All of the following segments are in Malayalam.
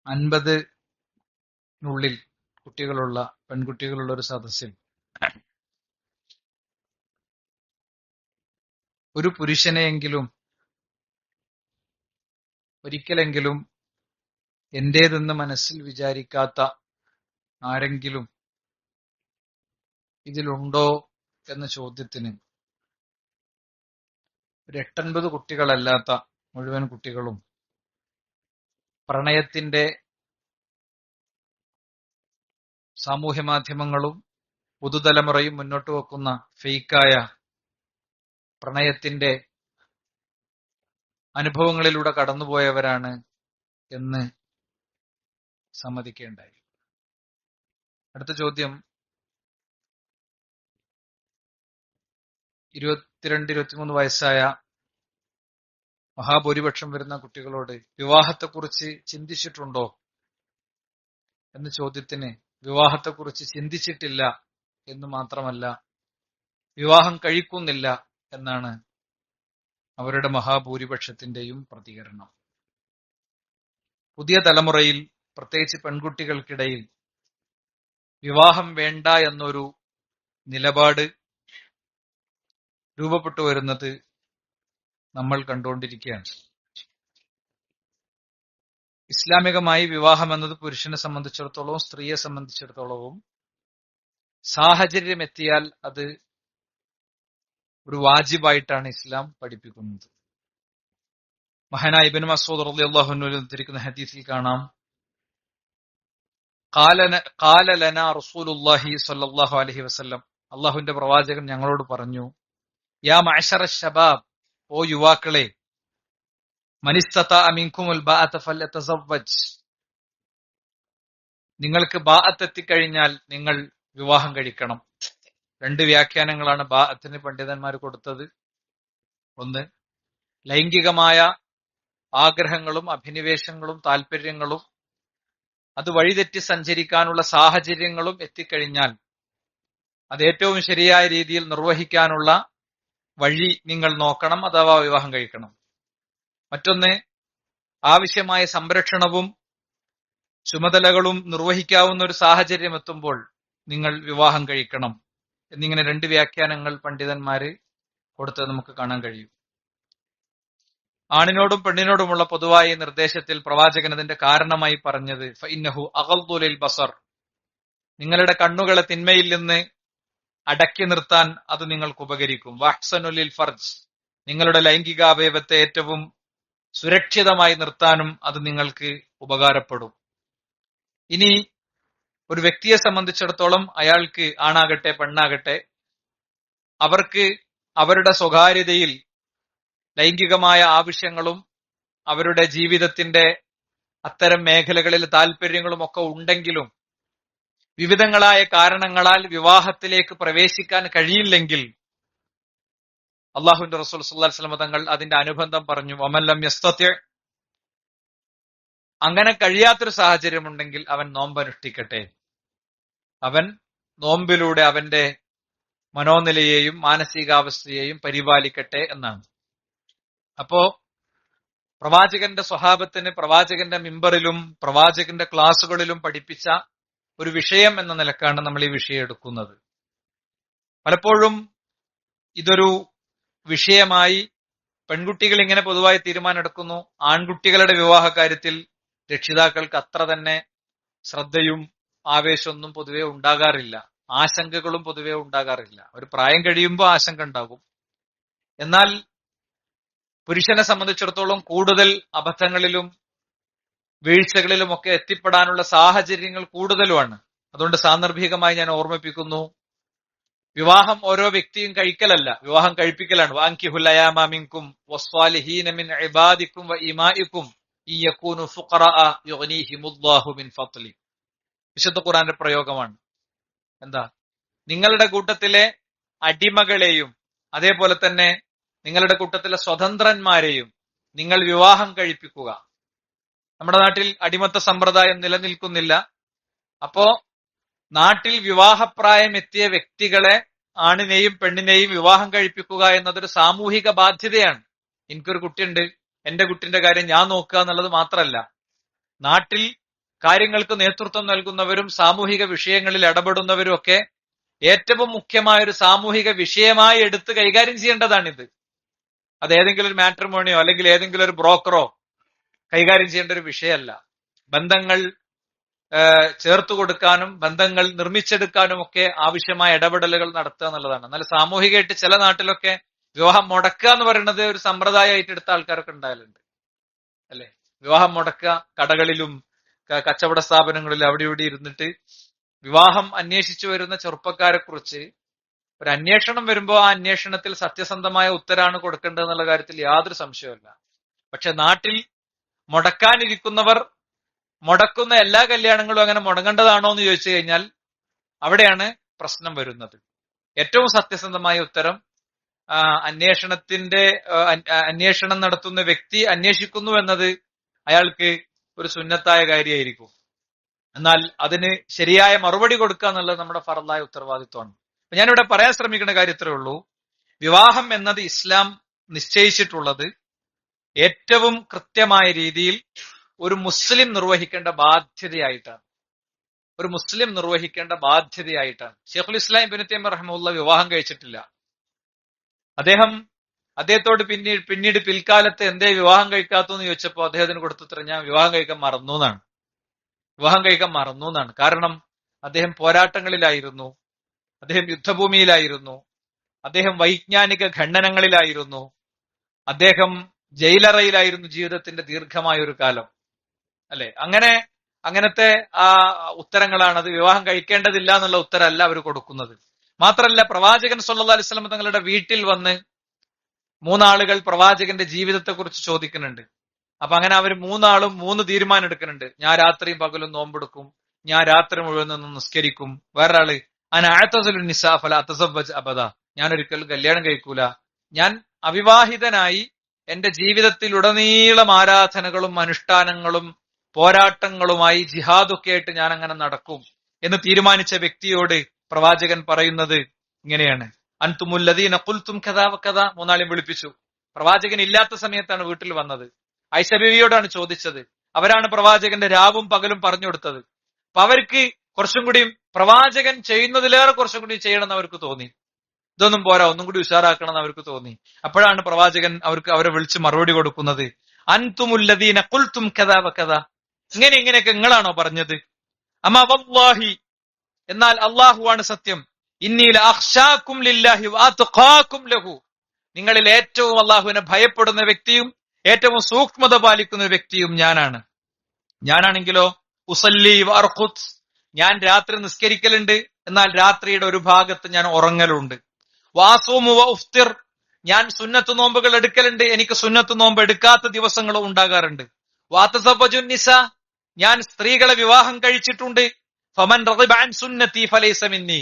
50-നുള്ളിൽ പെൺകുട്ടികളുള്ള ഒരു സദസ്സിൽ ഒരു പുരുഷനെയെങ്കിലും ഒരിക്കലെങ്കിലും എന്റേതെന്ന് മനസ്സിൽ വിചാരിക്കാത്ത ആരെങ്കിലും ഇതിലുണ്ടോ എന്ന ചോദ്യത്തിന് ഒരു 8-9 കുട്ടികളല്ലാത്ത മുഴുവൻ കുട്ടികളും പ്രണയത്തിന്റെ സാമൂഹ്യ മാധ്യമങ്ങളും പുതുതലമുറയും മുന്നോട്ട് വെക്കുന്ന ഫേക്കായ പ്രണയത്തിന്റെ അനുഭവങ്ങളിലൂടെ കടന്നുപോയവരാണ് എന്ന് സമ്മതിക്കേണ്ടായി. അടുത്ത ചോദ്യം, 22-23 വയസ്സായ മഹാഭൂരിപക്ഷം വരുന്ന കുട്ടികളോട് വിവാഹത്തെക്കുറിച്ച് ചിന്തിച്ചിട്ടുണ്ടോ എന്ന ചോദ്യത്തിന് വിവാഹത്തെക്കുറിച്ച് ചിന്തിച്ചിട്ടില്ല എന്ന് മാത്രമല്ല, വിവാഹം കഴിക്കുന്നില്ല എന്നാണ് അവരുടെ മഹാഭൂരിപക്ഷത്തിന്റെയും പ്രതികരണം. പുതിയ തലമുറയിൽ പ്രത്യേകിച്ച് പെൺകുട്ടികൾക്കിടയിൽ വിവാഹം വേണ്ട എന്നൊരു നിലപാട് രൂപപ്പെട്ടു വരുന്നത് നമ്മൾ കണ്ടുകൊണ്ടിരിക്കുകയാണ്. ഇസ്ലാമികമായി വിവാഹം എന്നത് പുരുഷനെ സംബന്ധിച്ചിടത്തോളവും സ്ത്രീയെ സംബന്ധിച്ചിടത്തോളവും സാഹചര്യം എത്തിയാൽ അത് ഒരു വാജിബായിട്ടാണ് ഇസ്ലാം പഠിപ്പിക്കുന്നത്. മഹാനായ ഇബ്നു മസ്ഊദ് റളിയല്ലാഹു അൻഹു ഉദ്ധരിക്കുന്ന ഹദീസിൽ കാണാം, ഖാല ലനാ റസൂലുള്ളാഹി സ്വല്ലല്ലാഹു അലൈഹി വസല്ലം, അല്ലാഹുവിന്റെ പ്രവാചകൻ ഞങ്ങളോട് പറഞ്ഞു, യാ മഅശറ ശബാബ്, ഓ യുവാക്കളെ, മനിസ്തതാഅ മിൻകുമുൽ ബാഅത ഫല്യതസവ്വജ്, നിങ്ങൾക്ക് ബാഅത്ത് എത്തിക്കഴിഞ്ഞാൽ നിങ്ങൾ വിവാഹം കഴിക്കണം. 2 വ്യാഖ്യാനങ്ങളാണ് ബാഅത്തിന് പണ്ഡിതന്മാർ കൊടുത്തത്. ഒന്ന്, ലൈംഗികമായ ആഗ്രഹങ്ങളും അഭിനിവേശങ്ങളും താല്പര്യങ്ങളും അത് വഴിതെറ്റി സഞ്ചരിക്കാനുള്ള സാഹചര്യങ്ങളും എത്തിക്കഴിഞ്ഞാൽ അത് ഏറ്റവും ശരിയായ രീതിയിൽ നിർവഹിക്കാനുള്ള വഴി നിങ്ങൾ നോക്കണം, അഥവാ വിവാഹം കഴിക്കണം. മറ്റൊന്ന്, ആവശ്യമായ സംരക്ഷണവും ചുമതലകളും നിർവഹിക്കാവുന്ന ഒരു സാഹചര്യം എത്തുമ്പോൾ നിങ്ങൾ വിവാഹം കഴിക്കണം എന്നിങ്ങനെ 2 വ്യാഖ്യാനങ്ങൾ പണ്ഡിതന്മാര് കൊടുത്തത് നമുക്ക് കാണാൻ കഴിയും. ആണിനോടും പെണ്ണിനോടുമുള്ള പൊതുവായ നിർദ്ദേശത്തിൽ പ്രവാചകൻ അതിന്റെ കാരണമായി പറഞ്ഞത് ഫഇന്നഹു അഗദ്ദു ലിൽ ബസർ, നിങ്ങളുടെ കണ്ണുകളെ തിന്മയിൽ നിന്ന് അടക്കി നിർത്താൻ അത് നിങ്ങൾക്ക് ഉപകരിക്കും. വഹ്സനു ലിൽ ഫർജ്, നിങ്ങളുടെ ലൈംഗിക അവയവത്തെ ഏറ്റവും സുരക്ഷിതമായി നിർത്താനും അത് നിങ്ങൾക്ക് ഉപകാരപ്പെടും. ഇനി ഒരു വ്യക്തിയെ സംബന്ധിച്ചിടത്തോളം അയാൾക്ക്, ആണാകട്ടെ പെണ്ണാകട്ടെ, അവർക്ക് അവരുടെ സ്വകാര്യതയിൽ ലൈംഗികമായ ആവശ്യങ്ങളും അവരുടെ ജീവിതത്തിന്റെ അത്തരം മേഖലകളിൽ താല്പര്യങ്ങളും ഒക്കെ ഉണ്ടെങ്കിലും വിവിധങ്ങളായ കാരണങ്ങളാൽ വിവാഹത്തിലേക്ക് പ്രവേശിക്കാൻ കഴിയില്ലെങ്കിൽ അള്ളാഹുവിന്റെ റസൂൽ സ്വല്ലല്ലാഹു അലൈഹി വസല്ലം തങ്ങൾ അതിന്റെ അനുബന്ധം പറഞ്ഞു, വമൻ ലം യസ്തതി', അങ്ങനെ കഴിയാത്തൊരു സാഹചര്യം ഉണ്ടെങ്കിൽ അവൻ നോമ്പനുഷ്ഠിക്കട്ടെ, അവൻ നോമ്പിലൂടെ അവന്റെ മനോനിലയെയും മാനസികാവസ്ഥയെയും പരിപാലിക്കട്ടെ എന്നാണ്. അപ്പോ പ്രവാചകന്റെ സ്വഹാബത്തിന് പ്രവാചകന്റെ മിമ്പറിലും പ്രവാചകന്റെ ക്ലാസുകളിലും പഠിപ്പിച്ച ഒരു വിഷയം എന്ന നിലക്കാണ് നമ്മൾ ഈ വിഷയം എടുക്കുന്നത്. പലപ്പോഴും ഇതൊരു വിഷയമായി പെൺകുട്ടികൾ ഇങ്ങനെ പൊതുവായി തീരുമാനമെടുക്കുന്നു, ആൺകുട്ടികളുടെ വിവാഹ കാര്യത്തിൽ രക്ഷിതാക്കൾക്ക് അത്ര തന്നെ ശ്രദ്ധയും ആവേശമൊന്നും പൊതുവെ ഉണ്ടാകാറില്ല, ആശങ്കകളും പൊതുവെ ഉണ്ടാകാറില്ല. ഒരു പ്രായം കഴിയുമ്പോൾ ആശങ്ക ഉണ്ടാകും. എന്നാൽ പുരുഷനെ സംബന്ധിച്ചിടത്തോളം കൂടുതൽ അബദ്ധങ്ങളിലും വീഴ്ചകളിലും ഒക്കെ എത്തിപ്പെടാനുള്ള സാഹചര്യങ്ങൾ കൂടുതലുമാണ്. അതുകൊണ്ട് സാന്ദർഭികമായി ഞാൻ ഓർമ്മിപ്പിക്കുന്നു, വിവാഹം ഓരോ വ്യക്തിയും കഴിക്കലല്ല, വിവാഹം കഴിപ്പിക്കലാണ്. വാൻകിഹുൽ അയാമ മിൻകും വസ്സാലിഹീന മിൻ ഇബാദിക്കും വഇമാഇക്കും ഇയകൂനു ഫുഖറാഅ യുഗ്നിഹിമുല്ലാഹു മിൻ ഫദ്ലി. വിശുദ്ധ ഖുർആന്റെ പ്രയോഗമാണ്. എന്താ? നിങ്ങളുടെ കൂട്ടത്തിലെ അടിമകളെയും അതേപോലെ തന്നെ നിങ്ങളുടെ കൂട്ടത്തിലെ സ്വതന്ത്രന്മാരെയും നിങ്ങൾ വിവാഹം കഴിപ്പിക്കുക. നമ്മുടെ നാട്ടിൽ അടിമത്ത സമ്പ്രദായം നിലനിൽക്കുന്നില്ല. അപ്പോ നാട്ടിൽ വിവാഹപ്രായം എത്തിയ വ്യക്തികളെ, ആണിനെയും പെണ്ണിനെയും വിവാഹം കഴിപ്പിക്കുക എന്നതൊരു സാമൂഹിക ബാധ്യതയാണ്. എനിക്കൊരു കുട്ടിയുണ്ട്, എന്റെ കുട്ടിന്റെ കാര്യം ഞാൻ നോക്കുക എന്നുള്ളത് മാത്രമല്ല, നാട്ടിൽ കാര്യങ്ങൾക്ക് നേതൃത്വം നൽകുന്നവരും സാമൂഹിക വിഷയങ്ങളിൽ ഇടപെടുന്നവരും ഒക്കെ ഏറ്റവും മുഖ്യമായ ഒരു സാമൂഹിക വിഷയമായി എടുത്ത് കൈകാര്യം ചെയ്യേണ്ടതാണിത്. അത് ഏതെങ്കിലും ഒരു മാട്രിമോണിയോ അല്ലെങ്കിൽ ഏതെങ്കിലും ഒരു ബ്രോക്കറോ കൈകാര്യം ചെയ്യേണ്ട ഒരു വിഷയമല്ല. ബന്ധങ്ങൾ ചേർത്തു കൊടുക്കാനും ബന്ധങ്ങൾ നിർമ്മിച്ചെടുക്കാനും ഒക്കെ ആവശ്യമായ ഇടപെടലുകൾ നടത്തുക എന്നുള്ളതാണ്. എന്നാൽ സാമൂഹികമായിട്ട് ചില നാട്ടിലൊക്കെ വിവാഹം മുടക്കുക എന്ന് പറയുന്നത് ഒരു സമ്പ്രദായമായിട്ട് എടുത്ത ആൾക്കാരൊക്കെ ഉണ്ടായാലുണ്ട്, അല്ലെ? വിവാഹം മുടക്കുക, കടകളിലും കച്ചവട സ്ഥാപനങ്ങളിലും അവിടെ ഇവിടെ ഇരുന്നിട്ട് വിവാഹം അന്വേഷിച്ചു വരുന്ന ചെറുപ്പക്കാരെ കുറിച്ച് ഒരു അന്വേഷണം വരുമ്പോൾ ആ അന്വേഷണത്തിൽ സത്യസന്ധമായ ഉത്തരാണ് കൊടുക്കേണ്ടത് എന്നുള്ള കാര്യത്തിൽ യാതൊരു സംശയവുമില്ല. പക്ഷെ നാട്ടിൽ മുടക്കാനിരിക്കുന്നവർ മുടക്കുന്ന എല്ലാ കല്യാണങ്ങളും അങ്ങനെ മുടങ്ങേണ്ടതാണോ എന്ന് ചോദിച്ചു കഴിഞ്ഞാൽ അവിടെയാണ് പ്രശ്നം വരുന്നത്. ഏറ്റവും സത്യസന്ധമായ ഉത്തരം, അന്വേഷണം നടത്തുന്ന വ്യക്തി അന്വേഷിക്കുന്നു എന്നത് അയാൾക്ക് ഒരു സുന്നത്തായ കാര്യമായിരിക്കും. എന്നാൽ അതിന് ശരിയായ മറുപടി കൊടുക്കുക എന്നുള്ളത് നമ്മുടെ ഫറലായ ഉത്തരവാദിത്വമാണ്. ഞാനിവിടെ പറയാൻ ശ്രമിക്കുന്ന കാര്യം ഇത്രയേ ഉള്ളൂ. വിവാഹം എന്നത് ഇസ്ലാം നിശ്ചയിച്ചിട്ടുള്ളത് ഏറ്റവും കൃത്യമായ രീതിയിൽ ഒരു മുസ്ലിം നിർവഹിക്കേണ്ട ബാധ്യതയായിട്ടാണ്. ഒരു മുസ്ലിം നിർവഹിക്കേണ്ട ബാധ്യതയായിട്ടാണ്. ഷെയ്ഖുൽ ഇസ്ലാം ഇബ്നു തൈമിയ്യ റഹിമഹുല്ലാഹ് വിവാഹം കഴിച്ചിട്ടില്ല. അദ്ദേഹത്തോട് പിന്നീട് പിൽക്കാലത്ത് എന്തേ വിവാഹം കഴിക്കാത്തു എന്ന് ചോദിച്ചപ്പോൾ അദ്ദേഹത്തിന് കൊടുത്തുത്തരം, ഞാൻ വിവാഹം കഴിക്കാൻ മറന്നു എന്നാണ്. കാരണം അദ്ദേഹം പോരാട്ടങ്ങളിലായിരുന്നു, അദ്ദേഹം യുദ്ധഭൂമിയിലായിരുന്നു, അദ്ദേഹം വൈജ്ഞാനിക ഖണ്ഡനങ്ങളിലായിരുന്നു, അദ്ദേഹം ജയിലറയിലായിരുന്നു ജീവിതത്തിന്റെ ദീർഘമായ ഒരു കാലം, അല്ലെ? അങ്ങനത്തെ ആ ഉത്തരങ്ങളാണ്. അത് വിവാഹം കഴിക്കേണ്ടതില്ല എന്നുള്ള ഉത്തരമല്ല അവർ കൊടുക്കുന്നത്. മാത്രമല്ല, പ്രവാചകൻ സല്ലല്ലാഹു അലൈഹി വസല്ലം തങ്ങളുടെ വീട്ടിൽ വന്ന് മൂന്നാളുകൾ പ്രവാചകന്റെ ജീവിതത്തെ കുറിച്ച് ചോദിക്കുന്നുണ്ട്. അപ്പൊ അങ്ങനെ അവർ മൂന്നാളും 3 തീരുമാനം എടുക്കുന്നുണ്ട്. ഞാൻ രാത്രിയും പകലും നോമ്പെടുക്കും, ഞാൻ രാത്രി മുഴുവൻ നിന്ന് നിസ്കരിക്കും. വേറൊരാള് നിസാ ഫല അതസവ്വജ് അബദ, ഞാൻ ഒരിക്കലും കല്യാണം കഴിക്കൂല, ഞാൻ അവിവാഹിതനായി എന്റെ ജീവിതത്തിൽ ഉടനീളം ആരാധനകളും അനുഷ്ഠാനങ്ങളും പോരാട്ടങ്ങളുമായി ജിഹാദൊക്കെ ആയിട്ട് ഞാൻ അങ്ങനെ നടക്കും എന്ന് തീരുമാനിച്ച വ്യക്തിയോട് പ്രവാചകൻ പറയുന്നത് ഇങ്ങനെയാണ്: അൻതുമുല്ലദീന ഖുൽതും കദാ വകദാ. മൂന്നാളെയും വിളിപ്പിച്ചു. പ്രവാചകൻ ഇല്ലാത്ത സമയത്താണ് വീട്ടിൽ വന്നത്. ആയിഷ ബീവിയോടാണ് ചോദിച്ചത്. അവരാണ് പ്രവാചകന്റെ രാവും പകലും പറഞ്ഞു കൊടുത്തത്. അപ്പൊ അവർക്ക് കുറച്ചും കൂടി പ്രവാചകൻ ചെയ്യുന്നതിലേറെ കുറച്ചും കൂടി ചെയ്യണമെന്ന് അവർക്ക് തോന്നി. ഇതൊന്നും പോരാ, ഒന്നും കൂടി ഉഷാറാക്കണം എന്ന് അവർക്ക് തോന്നി. അപ്പോഴാണ് പ്രവാചകൻ അവരെ വിളിച്ച് മറുപടി കൊടുക്കുന്നത്: അൻതുമുല്ലദീന ഖുൽതും കദാ വകദാ, ഇങ്ങനെയൊക്കെ നിങ്ങളാണോ പറഞ്ഞത്? അമാ വല്ലാഹി, എന്നാൽ അള്ളാഹുവാണ് സത്യം, ഇന്നി ലഅഖ്ശാകും ലില്ലാഹി വഅത്ഖാകും ലഹു, നിങ്ങളിൽ ഏറ്റവും അള്ളാഹുവിനെ ഭയപ്പെടുന്ന വ്യക്തിയും ഏറ്റവും സൂക്ഷ്മത പാലിക്കുന്ന വ്യക്തിയും ഞാനാണെങ്കിലോ ഉസല്ലി വഅർഖുദ്, ഞാൻ രാത്രി നിസ്കരിക്കലുണ്ട്, എന്നാൽ രാത്രിയുടെ ഒരു ഭാഗത്ത് ഞാൻ ഉറങ്ങലുണ്ട്. വാസൂമു വഉഫ്തിർ, ഞാൻ സുന്നത്ത് നോമ്പുകൾ എടുക്കലുണ്ട്, എനിക്ക് സുന്നത്ത് നോമ്പ് എടുക്കാത്ത ദിവസങ്ങളും ഉണ്ടാകാറുണ്ട്. വാതസവ്വജുൻ നിസാ, ഞാൻ സ്ത്രീകളെ വിവാഹം കഴിച്ചിട്ടുണ്ട്. ഫമൻ റഗിബ അൻ സുന്നതി ഫലൈസ മിന്നി,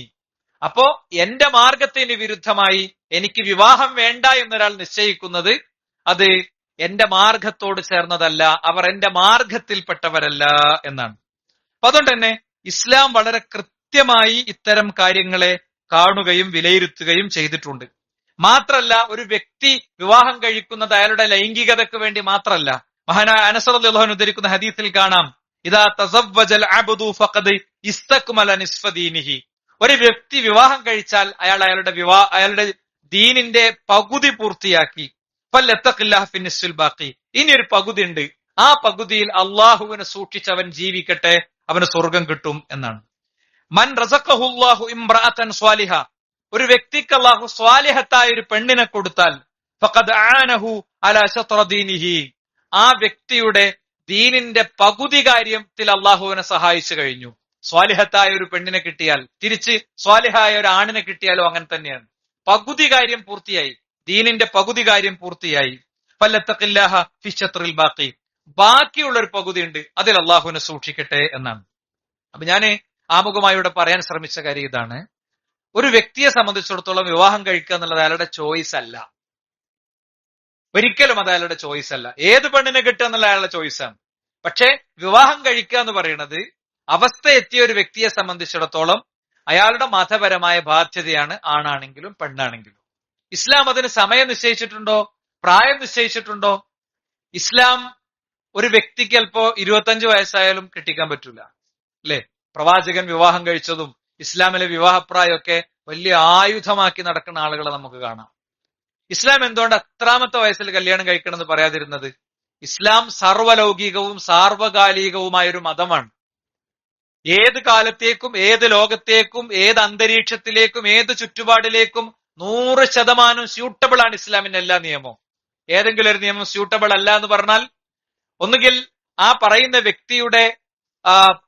അപ്പോ എന്റെ മാർഗത്തിന് വിരുദ്ധമായി എനിക്ക് വിവാഹം വേണ്ട എന്നൊരാൾ നിശ്ചയിക്കുന്നത് അത് എന്റെ മാർഗത്തോട് ചേർന്നതല്ല, അവർ എന്റെ മാർഗത്തിൽപ്പെട്ടവരല്ല എന്നാണ്. അപ്പൊ അതുകൊണ്ട് തന്നെ ഇസ്ലാം വളരെ കൃത്യമായി ഇത്തരം കാര്യങ്ങളെ കാണുകയും വിലയിരുത്തുകയും ചെയ്തിട്ടുണ്ട്. മാത്രല്ല, ഒരു വ്യക്തി വിവാഹം കഴിക്കുന്നത് അയാളുടെ ലൈംഗികതയ്ക്ക് വേണ്ടി മാത്രമല്ല. മഹാനായ അനസ് റളിയല്ലാഹു അൻഹു ഉദ്ധരിക്കുന്ന ഹദീസിൽ കാണാം: ഇദാ തസവ്വജൽ അബ്ദു ഫഖദ് ഇസ്തക്മല നിസ്ഫ ദീനിഹി, ഒരു വ്യക്തി വിവാഹം കഴിച്ചാൽ അയാളുടെ ദീനിന്റെ പകുതി പൂർത്തിയാക്കി. ഫല്യത്തഖില്ലാഹ ഫിന്നിസ്ഫിൽ ബാഖി, ഇനി ഒരു പകുതി ഉണ്ട്, ആ പകുതിയിൽ അള്ളാഹുവിനെ സൂക്ഷിച്ചവൻ ജീവിക്കട്ടെ, അവന് സ്വർഗം കിട്ടും എന്നാണ്. മൻ റസഖഹുല്ലാഹു ഇംറഅതൻ സ്വാലിഹ, ഒരു വ്യക്തിക്ക് അള്ളാഹു സ്വാലിഹത്തായ ഒരു പെണ്ണിനെ കൊടുത്താൽ ഫഖദ് ആനഹു അലാ ശത്റ ദീനിഹി, ആ വ്യക്തിയുടെ ദീനിന്റെ പകുതി കാര്യത്തിൽ അള്ളാഹുവിനെ സഹായിച്ചു കഴിഞ്ഞു. സ്വാലിഹത്തായ ഒരു പെണ്ണിനെ കിട്ടിയാൽ, തിരിച്ച് സ്വാലിഹായ ഒരു ആണിനെ കിട്ടിയാലും അങ്ങനെ തന്നെയാണ്. പകുതി കാര്യം പൂർത്തിയായി, ദീനിന്റെ പകുതി കാര്യം പൂർത്തിയായി. ഫല്ലത്തഖില്ലാഹ ഫി ശത്റിൽ ബാഖി, ബാക്കിയുള്ള ഒരു പകുതി ഉണ്ട്, അതിൽ അള്ളാഹുവിനെ സൂക്ഷിക്കട്ടെ എന്നാണ്. അപ്പൊ ഞാന് ആമുഖമായി ഇവിടെ പറയാൻ ശ്രമിച്ച കാര്യം ഇതാണ്: ഒരു വ്യക്തിയെ സംബന്ധിച്ചിടത്തോളം വിവാഹം കഴിക്കുക എന്നുള്ളത് അയാളുടെ ചോയ്സ് അല്ല, ഒരിക്കലും അത് അയാളുടെ ചോയ്സ് അല്ല. ഏത് പെണ്ണിനെ കിട്ടുക എന്നുള്ള അയാളുടെ ചോയ്സാണ്. പക്ഷെ വിവാഹം കഴിക്കുക എന്ന് പറയുന്നത് അവസ്ഥ എത്തിയ ഒരു വ്യക്തിയെ സംബന്ധിച്ചിടത്തോളം അയാളുടെ മതപരമായ ബാധ്യതയാണ്, ആണാണെങ്കിലും പെണ്ണാണെങ്കിലും. ഇസ്ലാം അതിന് സമയം നിശ്ചയിച്ചിട്ടുണ്ടോ, പ്രായം നിശ്ചയിച്ചിട്ടുണ്ടോ? ഇസ്ലാം ഒരു വ്യക്തിക്ക് ചിലപ്പോ 25 വയസ്സായാലും കെട്ടിക്കാൻ പറ്റൂല, അല്ലെ? പ്രവാചകൻ വിവാഹം കഴിച്ചതും ഇസ്ലാമിലെ വിവാഹപ്രായമൊക്കെ വലിയ ആയുധമാക്കി നടക്കുന്ന ആളുകളെ നമുക്ക് കാണാം. ഇസ്ലാം എന്തുകൊണ്ട് എത്രാമത്തെ വയസ്സിൽ കല്യാണം കഴിക്കണം എന്ന് പറയാതിരുന്നത്? ഇസ്ലാം സർവ്വലൗകികവും സാർവകാലികവുമായ ഒരു മതമാണ്. ഏത് കാലത്തേക്കും ഏത് ലോകത്തേക്കും ഏത് അന്തരീക്ഷത്തിലേക്കും ഏത് ചുറ്റുപാടിലേക്കും 100% സ്യൂട്ടബിൾ ആണ് ഇസ്ലാമിന്റെ എല്ലാ നിയമവും. ഏതെങ്കിലും ഒരു നിയമം സ്യൂട്ടബിൾ അല്ല എന്ന് പറഞ്ഞാൽ ഒന്നുകിൽ ആ പറയുന്ന വ്യക്തിയുടെ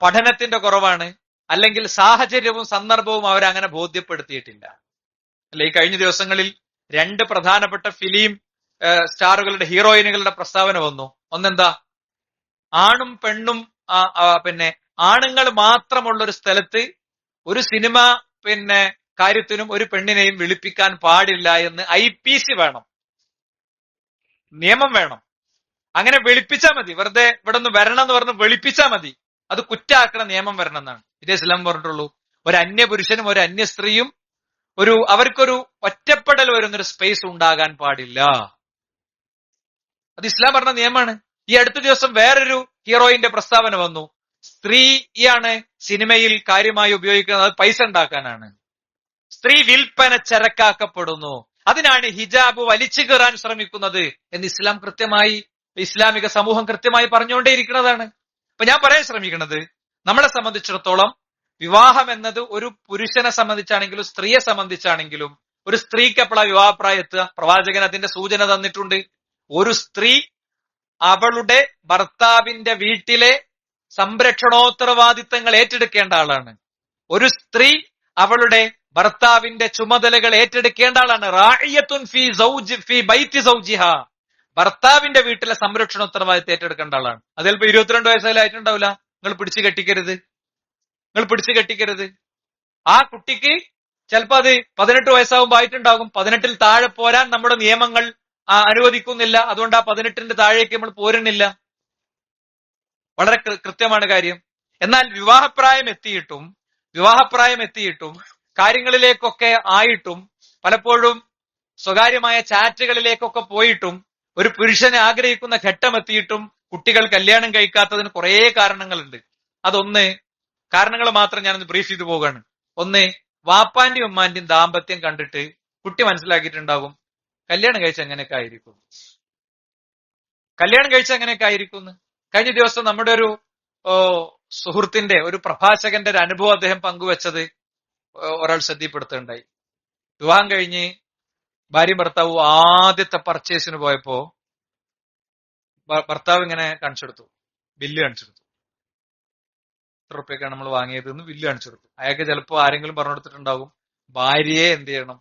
പഠനത്തിന്റെ കുറവാണ്, അല്ലെങ്കിൽ സാഹചര്യവും സന്ദർഭവും അവരങ്ങനെ ബോധ്യപ്പെടുത്തിയിട്ടില്ല. അല്ലെ, ഈ കഴിഞ്ഞ ദിവസങ്ങളിൽ 2 പ്രധാനപ്പെട്ട ഫിലിം സ്റ്റാറുകളുടെ ഹീറോയിനുകളുടെ പ്രസ്താവന വന്നു. ഒന്നെന്താ, ആണും പെണ്ണും പിന്നെ ആണുങ്ങൾ മാത്രമുള്ള ഒരു സ്ഥലത്ത് ഒരു സിനിമ കാര്യത്തിനും ഒരു പെണ്ണിനെയും വിളിപ്പിക്കാൻ പാടില്ല എന്ന് IPC വേണം, നിയമം വേണം. അങ്ങനെ വിളിപ്പിച്ചാൽ മതി, വെറുതെ ഇവിടെ നിന്ന് വരണം എന്ന് പറഞ്ഞ് വിളിപ്പിച്ചാൽ മതി, അത് കുറ്റാക്കണ നിയമം വരണം എന്നാണ് ഇതേ ഇസ്ലാം പറഞ്ഞിട്ടുള്ളൂ. ഒരു അന്യ പുരുഷനും ഒരു അന്യ സ്ത്രീയും അവർക്കൊരു ഒറ്റപ്പെടൽ വരുന്നൊരു സ്പേസ് ഉണ്ടാകാൻ പാടില്ല. അത് ഇസ്ലാം പറഞ്ഞ നിയമമാണ്. ഈ അടുത്ത ദിവസം വേറൊരു ഹീറോയിന്റെ പ്രസ്താവന വന്നു. സ്ത്രീയാണ് സിനിമയിൽ കാര്യമായി ഉപയോഗിക്കുന്നത്, അത് പൈസ ഉണ്ടാക്കാനാണ്. സ്ത്രീ വിൽപ്പന ചരക്കാക്കപ്പെടുന്നു, അതിനാണ് ഹിജാബ് വലിച്ചു കയറാൻ ശ്രമിക്കുന്നത് എന്ന് ഇസ്ലാം കൃത്യമായി, ഇസ്ലാമിക സമൂഹം കൃത്യമായി പറഞ്ഞുകൊണ്ടേയിരിക്കുന്നതാണ്. അപ്പൊ ഞാൻ പറയാൻ ശ്രമിക്കുന്നത്, നമ്മളെ സംബന്ധിച്ചിടത്തോളം വിവാഹം എന്നത് ഒരു പുരുഷനെ സംബന്ധിച്ചാണെങ്കിലും സ്ത്രീയെ സംബന്ധിച്ചാണെങ്കിലും, ഒരു സ്ത്രീക്ക് എപ്പോഴാ വിവാഹപ്രായം എത്തുക? പ്രവാചകൻ അതിന്റെ സൂചന തന്നിട്ടുണ്ട്. ഒരു സ്ത്രീ അവളുടെ ഭർത്താവിന്റെ വീട്ടിലെ സംരക്ഷണോത്തരവാദിത്തങ്ങൾ ഏറ്റെടുക്കേണ്ട ആളാണ്. ഒരു സ്ത്രീ അവളുടെ ഭർത്താവിന്റെ ചുമതലകൾ ഏറ്റെടുക്കേണ്ട ആളാണ്. റാഇയത്തുൻ ഫീ ബൈത്തി സൗജിഹാ, ഭർത്താവിന്റെ വീട്ടിലെ സംരക്ഷണോത്തരവാദിത്തം ഏറ്റെടുക്കേണ്ട ആളാണ്. അത് ചിലപ്പോ 22 വയസ്സായിട്ടുണ്ടാവില്ല. നിങ്ങൾ പിടിച്ചു കെട്ടിക്കരുത്. ആ കുട്ടിക്ക് ചിലപ്പോ അത് 18 വയസ്സാകുമ്പോ ആയിട്ടുണ്ടാകും. 18-ൽ താഴെ പോരാൻ നമ്മുടെ നിയമങ്ങൾ അനുവദിക്കുന്നില്ല. അതുകൊണ്ട് ആ 18-ന്റെ താഴേക്ക് നമ്മൾ പോരുന്നില്ല. വളരെ കൃത്യമാണ് കാര്യം. എന്നാൽ വിവാഹപ്രായം എത്തിയിട്ടും കാര്യങ്ങളിലേക്കൊക്കെ ആയിട്ടും പലപ്പോഴും സ്വകാര്യമായ ചാറ്റുകളിലേക്കൊക്കെ പോയിട്ടും ഒരു പുരുഷനെ ആഗ്രഹിക്കുന്ന ഘട്ടം എത്തിയിട്ടും കുട്ടികൾ കല്യാണം കഴിക്കാത്തതിന് കുറെ കാരണങ്ങളുണ്ട്. അതൊന്ന്, കാരണങ്ങൾ മാത്രം ഞാനൊന്ന് ബ്രീഫ് ചെയ്തു പോവുകയാണ്. ഒന്ന്, വാപ്പാന്റെയും ഉമ്മാന്റെയും ദാമ്പത്യം കണ്ടിട്ട് കുട്ടി മനസ്സിലാക്കിയിട്ടുണ്ടാകും കല്യാണം കഴിച്ച എങ്ങനെയൊക്കെ ആയിരിക്കും. കഴിഞ്ഞ ദിവസം നമ്മുടെ ഒരു സുഹൃത്തിന്റെ, ഒരു പ്രഭാഷകന്റെ ഒരു അനുഭവം അദ്ദേഹം പങ്കുവെച്ചത് ഒരാൾ ശ്രദ്ധപ്പെടുത്തുകയുണ്ടായി. വിവാഹം കഴിഞ്ഞ് ഭാര്യയും ഭർത്താവും ആദ്യത്തെ പർച്ചേസിന് പോയപ്പോ ഭർത്താവ് ഇങ്ങനെ ബില്ല് കാണിച്ചെടുത്തു. എത്ര റുപ്യക്കാണ് നമ്മൾ വാങ്ങിയത് എന്ന് ബില്ല് കാണിച്ചെടുത്തു. അയാൾക്ക് ചിലപ്പോ ആരെങ്കിലും പറഞ്ഞു കൊടുത്തിട്ടുണ്ടാകും ഭാര്യയെ എന്ത് ചെയ്യണം,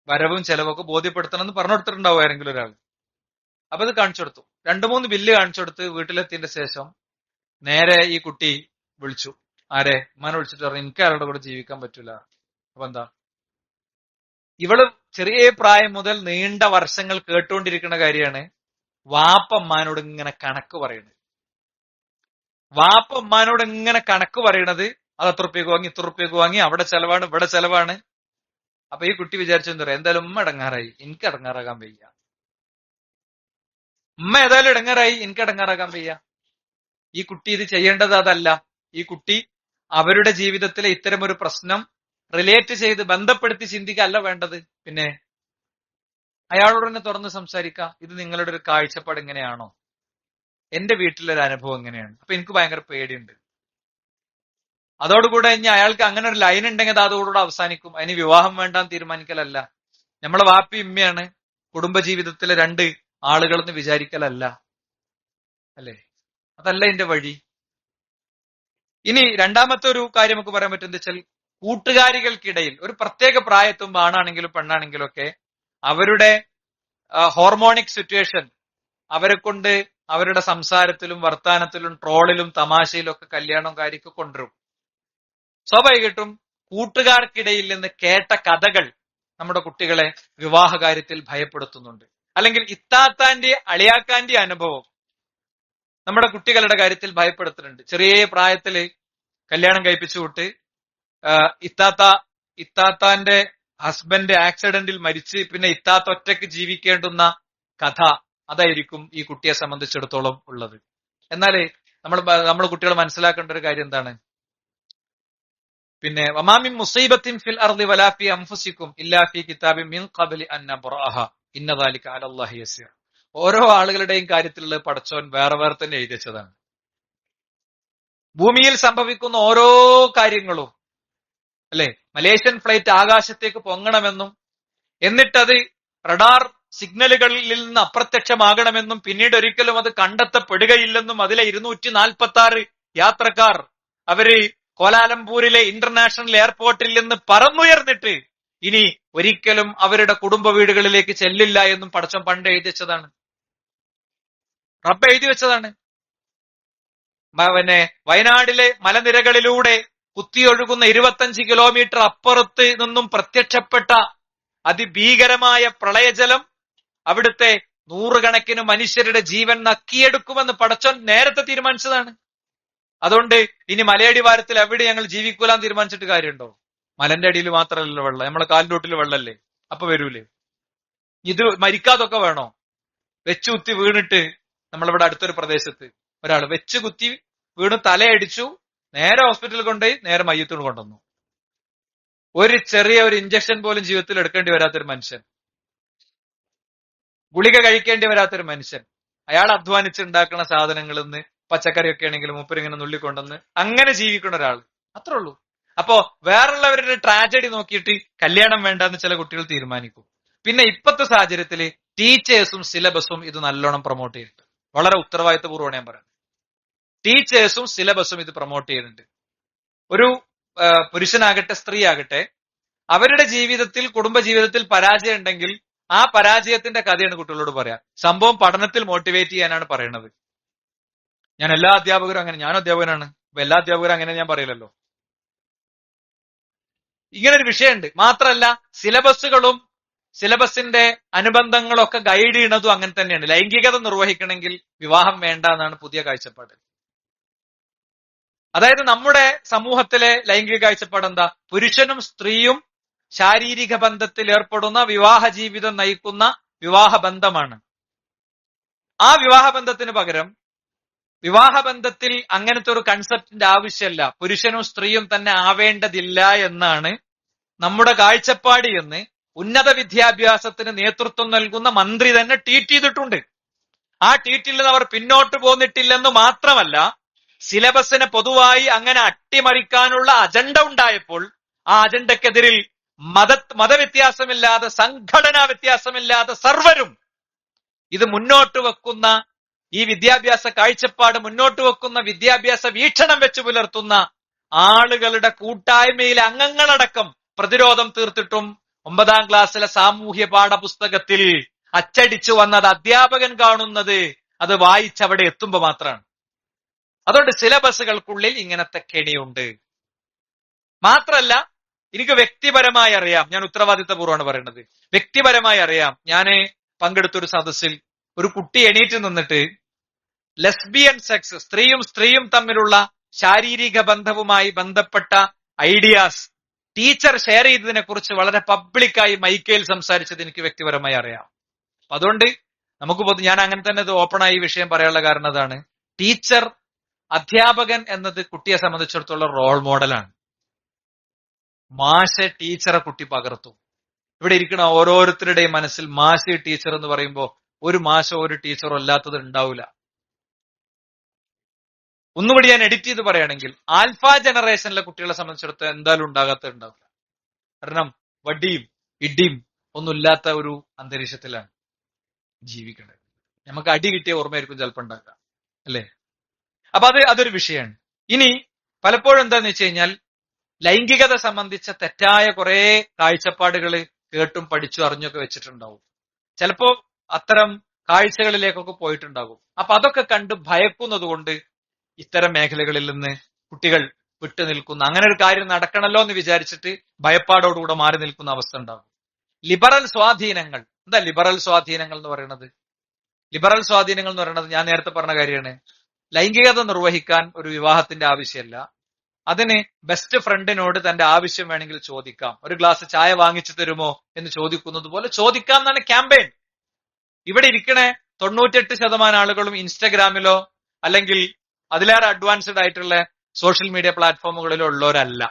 വരവും ചെലവൊക്കെ ബോധ്യപ്പെടുത്തണം എന്ന് പറഞ്ഞു കൊടുത്തിട്ടുണ്ടാവും ആരെങ്കിലും ഒരാൾ. അപ്പൊ അത് കാണിച്ചു കൊടുത്തു. 2-3 ബില്ല് കാണിച്ചു കൊടുത്ത് വീട്ടിലെത്തിയതിന്റെ ശേഷം നേരെ ഈ കുട്ടി വിളിച്ചു. ഉമ്മാനെ വിളിച്ചിട്ട് പറഞ്ഞു എനിക്ക് അയാളുടെ കൂടെ ജീവിക്കാൻ പറ്റൂല. അപ്പൊ എന്താ, ഇവള് ചെറിയ പ്രായം മുതൽ നീണ്ട വർഷങ്ങൾ കേട്ടുകൊണ്ടിരിക്കുന്ന കാര്യമാണ് വാപ്പമ്മാനോട് ഇങ്ങനെ കണക്ക് പറയണത്. അത് 100 റുപ്യക്ക് വാങ്ങി, 100 റുപ്യക്ക് വാങ്ങി, അവിടെ ചെലവാണ്, ഇവിടെ ചെലവാണ്. അപ്പൊ ഈ കുട്ടി വിചാരിച്ചു എന്താ പറയാ, എന്തായാലും ഉമ്മ ഇടങ്ങാറായി, എനിക്ക് ഇടങ്ങാറാകാൻ വയ്യ. എനിക്ക് ഇടങ്ങാറാകാൻ വയ്യ. ഈ കുട്ടി ഇത് ചെയ്യേണ്ടത് അതല്ല. ഈ കുട്ടി അവരുടെ ജീവിതത്തിലെ ഇത്തരം ഒരു പ്രശ്നം റിലേറ്റ് ചെയ്ത് ബന്ധപ്പെടുത്തി ചിന്തിക്കല്ല വേണ്ടത്. പിന്നെ അയാളോട് തന്നെ തുറന്ന് സംസാരിക്കാം. ഇത് നിങ്ങളുടെ ഒരു കാഴ്ചപ്പാട് എങ്ങനെയാണോ, എന്റെ വീട്ടിലൊരു അനുഭവം എങ്ങനെയാണ്, അപ്പൊ എനിക്ക് ഭയങ്കര പേടിയുണ്ട്. അതോടുകൂടെ ഇനി അയാൾക്ക് അങ്ങനെ ഒരു ലൈൻ ഉണ്ടെങ്കിൽ അത് അതോടുകൂടെ അവസാനിക്കും. അതിന് വിവാഹം വേണ്ടാന്ന് തീരുമാനിക്കലല്ല. നമ്മളെ വാപ്പി ഉമ്മയാണ് കുടുംബജീവിതത്തിലെ 2 ആളുകളെന്ന് വിചാരിക്കലല്ല, അല്ലെ? അതല്ല എന്റെ വഴി. ഇനി രണ്ടാമത്തെ ഒരു കാര്യം നമുക്ക് പറയാൻ പറ്റും, എന്താ വെച്ചാൽ കൂട്ടുകാരികൾക്കിടയിൽ ഒരു പ്രത്യേക പ്രായത്തുമ്പോ ആണാണെങ്കിലും പെണ്ണാണെങ്കിലും ഒക്കെ അവരുടെ ഹോർമോണിക് സിറ്റുവേഷൻ അവരെ കൊണ്ട് അവരുടെ സംസാരത്തിലും വർത്താനത്തിലും ട്രോളിലും തമാശയിലും ഒക്കെ കല്യാണം കാര്യമൊക്കെ കൊണ്ടുവരും. സ്വാഭാവികമായിട്ടും കൂട്ടുകാർക്കിടയിൽ നിന്ന് കേട്ട കഥകൾ നമ്മുടെ കുട്ടികളെ വിവാഹ കാര്യത്തിൽ ഭയപ്പെടുത്തുന്നുണ്ട്. അല്ലെങ്കിൽ ഇത്താത്താന്റെ അളിയാക്കാന്റെ അനുഭവം നമ്മുടെ കുട്ടികളുടെ കാര്യത്തിൽ ഭയപ്പെടുത്തുന്നുണ്ട്. ചെറിയ പ്രായത്തില് കല്യാണം കഴിപ്പിച്ചു വിട്ട് ഇത്താത്താന്റെ ഹസ്ബൻഡ് ആക്സിഡന്റിൽ മരിച്ച് പിന്നെ ഇത്താത്ത ഒറ്റയ്ക്ക് ജീവിക്കേണ്ടുന്ന കഥ അതായിരിക്കും ഈ കുട്ടിയെ സംബന്ധിച്ചിടത്തോളം ഉള്ളത്. എന്നാല് നമ്മൾ കുട്ടികൾ മനസ്സിലാക്കേണ്ട ഒരു കാര്യം എന്താണ്? പിന്നെ വമാമിൻ മുസീബത്തിൻ ഫിൽ അർളി വലാ ഫി അൻഫുസികും ഇല്ലാ ഫി കിതാബിൻ മിൻ ഖബ്ലി അൻ നബ്റഅഹ ഇന്ന ദാലിക അലല്ലാഹി യസീർ. ഓരോ ആളുകളുടെയും കാര്യത്തിലുള്ള പടച്ചോൻ വേറെ വേറെ തന്നെ എഴുതി വെച്ചതാണ്. ഭൂമിയിൽ സംഭവിക്കുന്ന ഓരോ കാര്യങ്ങളും അല്ലെ, മലേഷ്യൻ ഫ്ലൈറ്റ് ആകാശത്തേക്ക് പൊങ്ങണമെന്നും എന്നിട്ടത് റഡാർ സിഗ്നലുകളിൽ നിന്ന് അപ്രത്യക്ഷമാകണമെന്നും പിന്നീട് ഒരിക്കലും അത് കണ്ടെത്തപ്പെടുകയില്ലെന്നും അതിലെ 246 യാത്രക്കാർ അവര് കോലാലംപൂരിലെ ഇന്റർനാഷണൽ എയർപോർട്ടിൽ നിന്ന് പറന്നുയർന്നിട്ട് ഇനി ഒരിക്കലും അവരുടെ കുടുംബ വീടുകളിലേക്ക് ചെല്ലില്ല എന്നും പടച്ചോൻ പണ്ട് എഴുതി വെച്ചതാണ്, റബ്ബ് എഴുതി വെച്ചതാണ്. പിന്നെ വയനാടിലെ മലനിരകളിലൂടെ കുത്തിയൊഴുകുന്ന 25 കിലോമീറ്റർ അപ്പുറത്ത് നിന്നും പ്രത്യക്ഷപ്പെട്ട അതിഭീകരമായ പ്രളയജലം അവിടുത്തെ നൂറുകണക്കിന് മനുഷ്യരുടെ ജീവൻ നക്കിയെടുക്കുമെന്ന് പടച്ചോൻ നേരത്തെ തീരുമാനിച്ചതാണ്. അതുകൊണ്ട് ഇനി മലയടിവാരത്തിൽ എവിടെ ഞങ്ങൾ ജീവിക്കൂലാന്ന് തീരുമാനിച്ചിട്ട് കാര്യമുണ്ടോ? മലന്റെ അടിയിൽ മാത്രമല്ലല്ലോ വെള്ളം, നമ്മളെ കാലിന്റെ തൊട്ടിൽ വെള്ളല്ലേ, അപ്പൊ വരൂലേ? ഇത് മരിക്കാതൊക്കെ വേണോ? വെച്ച് കുത്തി വീണിട്ട് നമ്മളിവിടെ അടുത്തൊരു പ്രദേശത്ത് ഒരാൾ വെച്ച് കുത്തി വീണ് തലയടിച്ചു, നേരെ ഹോസ്പിറ്റലിൽ കൊണ്ടുപോയി നേരെ മയ്യത്തോട് കൊണ്ടുവന്നു. ഒരു ചെറിയ ഒരു ഇഞ്ചക്ഷൻ പോലും ജീവിതത്തിൽ എടുക്കേണ്ടി വരാത്തൊരു മനുഷ്യൻ, ഗുളിക കഴിക്കേണ്ടി വരാത്തൊരു മനുഷ്യൻ, അയാൾ അധ്വാനിച്ചുണ്ടാക്കുന്ന സാധനങ്ങളിൽ നിന്ന് പച്ചക്കറിയൊക്കെ ആണെങ്കിലും മൂപ്പരിങ്ങനെ നുള്ളിക്കൊണ്ടെന്ന് അങ്ങനെ ജീവിക്കുന്ന ഒരാൾ, അത്രേ ഉള്ളൂ. അപ്പോ വേറുള്ളവരുടെ ട്രാജഡി നോക്കിയിട്ട് കല്യാണം വേണ്ടെന്ന് ചില കുട്ടികൾ തീരുമാനിക്കും. പിന്നെ ഇപ്പോഴത്തെ സാഹചര്യത്തിൽ ടീച്ചേഴ്സും സിലബസും ഇത് നല്ലോണം പ്രൊമോട്ട് ചെയ്യുന്നുണ്ട്. വളരെ ഉത്തരവാദിത്തപൂർവ്വമാണ് ഞാൻ പറയുന്നത്. ടീച്ചേഴ്സും സിലബസും ഇത് പ്രൊമോട്ട് ചെയ്യുന്നുണ്ട്. ഒരു പുരുഷനാകട്ടെ സ്ത്രീ ആകട്ടെ അവരുടെ ജീവിതത്തിൽ കുടുംബ ജീവിതത്തിൽ പരാജയം ഉണ്ടെങ്കിൽ ആ പരാജയത്തിന്റെ കഥയാണ് കുട്ടികളോട് പറയാം. സംഭവം പഠനത്തിൽ മോട്ടിവേറ്റ് ചെയ്യാനാണ് പറയുന്നത്. ഞാൻ എല്ലാ അധ്യാപകരും അങ്ങനെ, ഞാൻ അധ്യാപകനാണ്, അപ്പൊ എല്ലാ അധ്യാപകരും അങ്ങനെ ഞാൻ പറയില്ലല്ലോ. ഇങ്ങനൊരു വിഷയമുണ്ട്. മാത്രല്ല സിലബസുകളും സിലബസിന്റെ അനുബന്ധങ്ങളും ഒക്കെ ഗൈഡ് ചെയ്യണതും അങ്ങനെ തന്നെയാണ്. ലൈംഗികത നിർവഹിക്കണമെങ്കിൽ വിവാഹം വേണ്ട എന്നാണ് പുതിയ കാഴ്ചപ്പാട്. അതായത് നമ്മുടെ സമൂഹത്തിലെ ലൈംഗിക കാഴ്ചപ്പാട് എന്താ? പുരുഷനും സ്ത്രീയും ശാരീരിക ബന്ധത്തിൽ ഏർപ്പെടുന്ന വിവാഹ ജീവിതം നയിക്കുന്ന വിവാഹ ബന്ധമാണ്. ആ വിവാഹ ബന്ധത്തിന് പകരം വിവാഹബന്ധത്തിൽ അങ്ങനത്തെ ഒരു കൺസെപ്റ്റിന്റെ ആവശ്യമല്ല, പുരുഷനും സ്ത്രീയും തന്നെ ആവേണ്ടതില്ല എന്നാണ് നമ്മുടെ കാഴ്ചപ്പാട് എന്ന് ഉന്നത വിദ്യാഭ്യാസത്തിന് നേതൃത്വം നൽകുന്ന മന്ത്രി തന്നെ ട്വീറ്റ് ചെയ്തിട്ടുണ്ട്. ആ ട്വീറ്റിൽ നിന്ന് അവർ പിന്നോട്ട് പോന്നിട്ടില്ലെന്ന് മാത്രമല്ല, സിലബസിനെ പൊതുവായി അങ്ങനെ അട്ടിമറിക്കാനുള്ള അജണ്ട ഉണ്ടായപ്പോൾ ആ അജണ്ടക്കെതിരിൽ മതവ്യത്യാസമില്ലാതെ സംഘടനാ വ്യത്യാസമില്ലാതെ സർവരും ഇത് മുന്നോട്ട് വെക്കുന്ന, ഈ വിദ്യാഭ്യാസ കാഴ്ചപ്പാട് മുന്നോട്ട് വെക്കുന്ന, വിദ്യാഭ്യാസ വീക്ഷണം വെച്ച് പുലർത്തുന്ന ആളുകളുടെ കൂട്ടായ്മയിലെ അംഗങ്ങളടക്കം പ്രതിരോധം തീർത്തിട്ടും 9ാം ക്ലാസ്സിലെ സാമൂഹ്യ പാഠപുസ്തകത്തിൽ അച്ചടിച്ചു വന്നത് അധ്യാപകൻ കാണുന്നത് അത് വായിച്ചവിടെ എത്തുമ്പോ മാത്രമാണ്. അതുകൊണ്ട് സിലബസുകൾക്കുള്ളിൽ ഇങ്ങനത്തെ കെണിയുണ്ട്. മാത്രല്ല എനിക്ക് വ്യക്തിപരമായി അറിയാം, ഞാൻ ഉത്തരവാദിത്തപൂർവ്വമാണ് പറയുന്നത്, വ്യക്തിപരമായി അറിയാം. ഞാൻ പങ്കെടുത്തൊരു സദസ്സിൽ ഒരു കുട്ടി എണീറ്റ് നിന്നിട്ട് ലെസ്ബിയൻ സെക്സ്, സ്ത്രീയും സ്ത്രീയും തമ്മിലുള്ള ശാരീരിക ബന്ധവുമായി ബന്ധപ്പെട്ട ഐഡിയാസ് ടീച്ചർ ഷെയർ ചെയ്തതിനെ കുറിച്ച് വളരെ പബ്ലിക്കായി മൈക്കയിൽ സംസാരിച്ചത് എനിക്ക് വ്യക്തിപരമായി അറിയാം. അതുകൊണ്ട് നമുക്ക് ഞാൻ അങ്ങനെ തന്നെ ഇത് ഓപ്പണായി ഈ വിഷയം പറയാനുള്ള കാരണം അതാണ്. ടീച്ചർ, അധ്യാപകൻ എന്നത് കുട്ടിയെ സംബന്ധിച്ചിടത്തോളം റോൾ മോഡലാണ്. മാഷെ ടീച്ചറെ കുട്ടി പകർത്തും. ഇവിടെ ഇരിക്കുന്ന ഓരോരുത്തരുടെയും മനസ്സിൽ മാഷ് ടീച്ചർ എന്ന് പറയുമ്പോൾ ഒരു മാഷോ ഒരു ടീച്ചറോ അല്ലാത്തത് ഉണ്ടാവില്ല. ഒന്നുകൂടി ഞാൻ എഡിറ്റ് ചെയ്ത് പറയുകയാണെങ്കിൽ ആൽഫ ജനറേഷനിലെ കുട്ടികളെ സംബന്ധിച്ചിടത്തോളം എന്തായാലും ഉണ്ടാവില്ല. കാരണം വടിയും ഇടിയും ഒന്നുമില്ലാത്ത ഒരു അന്തരീക്ഷത്തിലാണ് ജീവിക്കേണ്ടത്. നമുക്ക് അടി കിട്ടിയ ഓർമ്മയായിരിക്കും ചിലപ്പോൾ ഉണ്ടാക്കുക, അല്ലേ? അപ്പൊ അതൊരു വിഷയമാണ്. ഇനി പലപ്പോഴും എന്താന്ന് വെച്ച് കഴിഞ്ഞാൽ ലൈംഗികത സംബന്ധിച്ച തെറ്റായ കുറെ കാഴ്ചപ്പാടുകൾ കേട്ടും പഠിച്ചു അറിഞ്ഞൊക്കെ വെച്ചിട്ടുണ്ടാവും. ചിലപ്പോ അത്തരം കാഴ്ചകളിലേക്കൊക്കെ പോയിട്ടുണ്ടാകും. അപ്പൊ അതൊക്കെ കണ്ട് ഭയക്കുന്നത് കൊണ്ട് ഇത്തരം മേഖലകളിൽ നിന്ന് കുട്ടികൾ വിട്ടുനിൽക്കുന്ന, അങ്ങനെ ഒരു കാര്യം നടക്കണല്ലോ എന്ന് വിചാരിച്ചിട്ട് ഭയപ്പാടോടുകൂടെ മാറി നിൽക്കുന്ന അവസ്ഥ ഉണ്ടാകും. ലിബറൽ സ്വാധീനങ്ങൾ, എന്താ ലിബറൽ സ്വാധീനങ്ങൾ എന്ന് പറയുന്നത്? ലിബറൽ സ്വാധീനങ്ങൾ എന്ന് പറയുന്നത് ഞാൻ നേരത്തെ പറഞ്ഞ കാര്യമാണ്. ലൈംഗികത നിർവഹിക്കാൻ ഒരു വിവാഹത്തിന്റെ ആവശ്യമല്ല. അതിന് ബെസ്റ്റ് ഫ്രണ്ടിനോട് തന്റെ ആവശ്യം വേണമെങ്കിൽ ചോദിക്കാം. ഒരു ഗ്ലാസ് ചായ വാങ്ങിച്ചു തരുമോ എന്ന് ചോദിക്കുന്നത് പോലെ ചോദിക്കാം എന്നാണ് ക്യാമ്പയിൻ. ഇവിടെ ഇരിക്കണ 98% ആളുകളും ഇൻസ്റ്റഗ്രാമിലോ അല്ലെങ്കിൽ അതിലേറെ അഡ്വാൻസ്ഡ് ആയിട്ടുള്ള സോഷ്യൽ മീഡിയ പ്ലാറ്റ്ഫോമുകളിലോ ഉള്ളവരല്ല.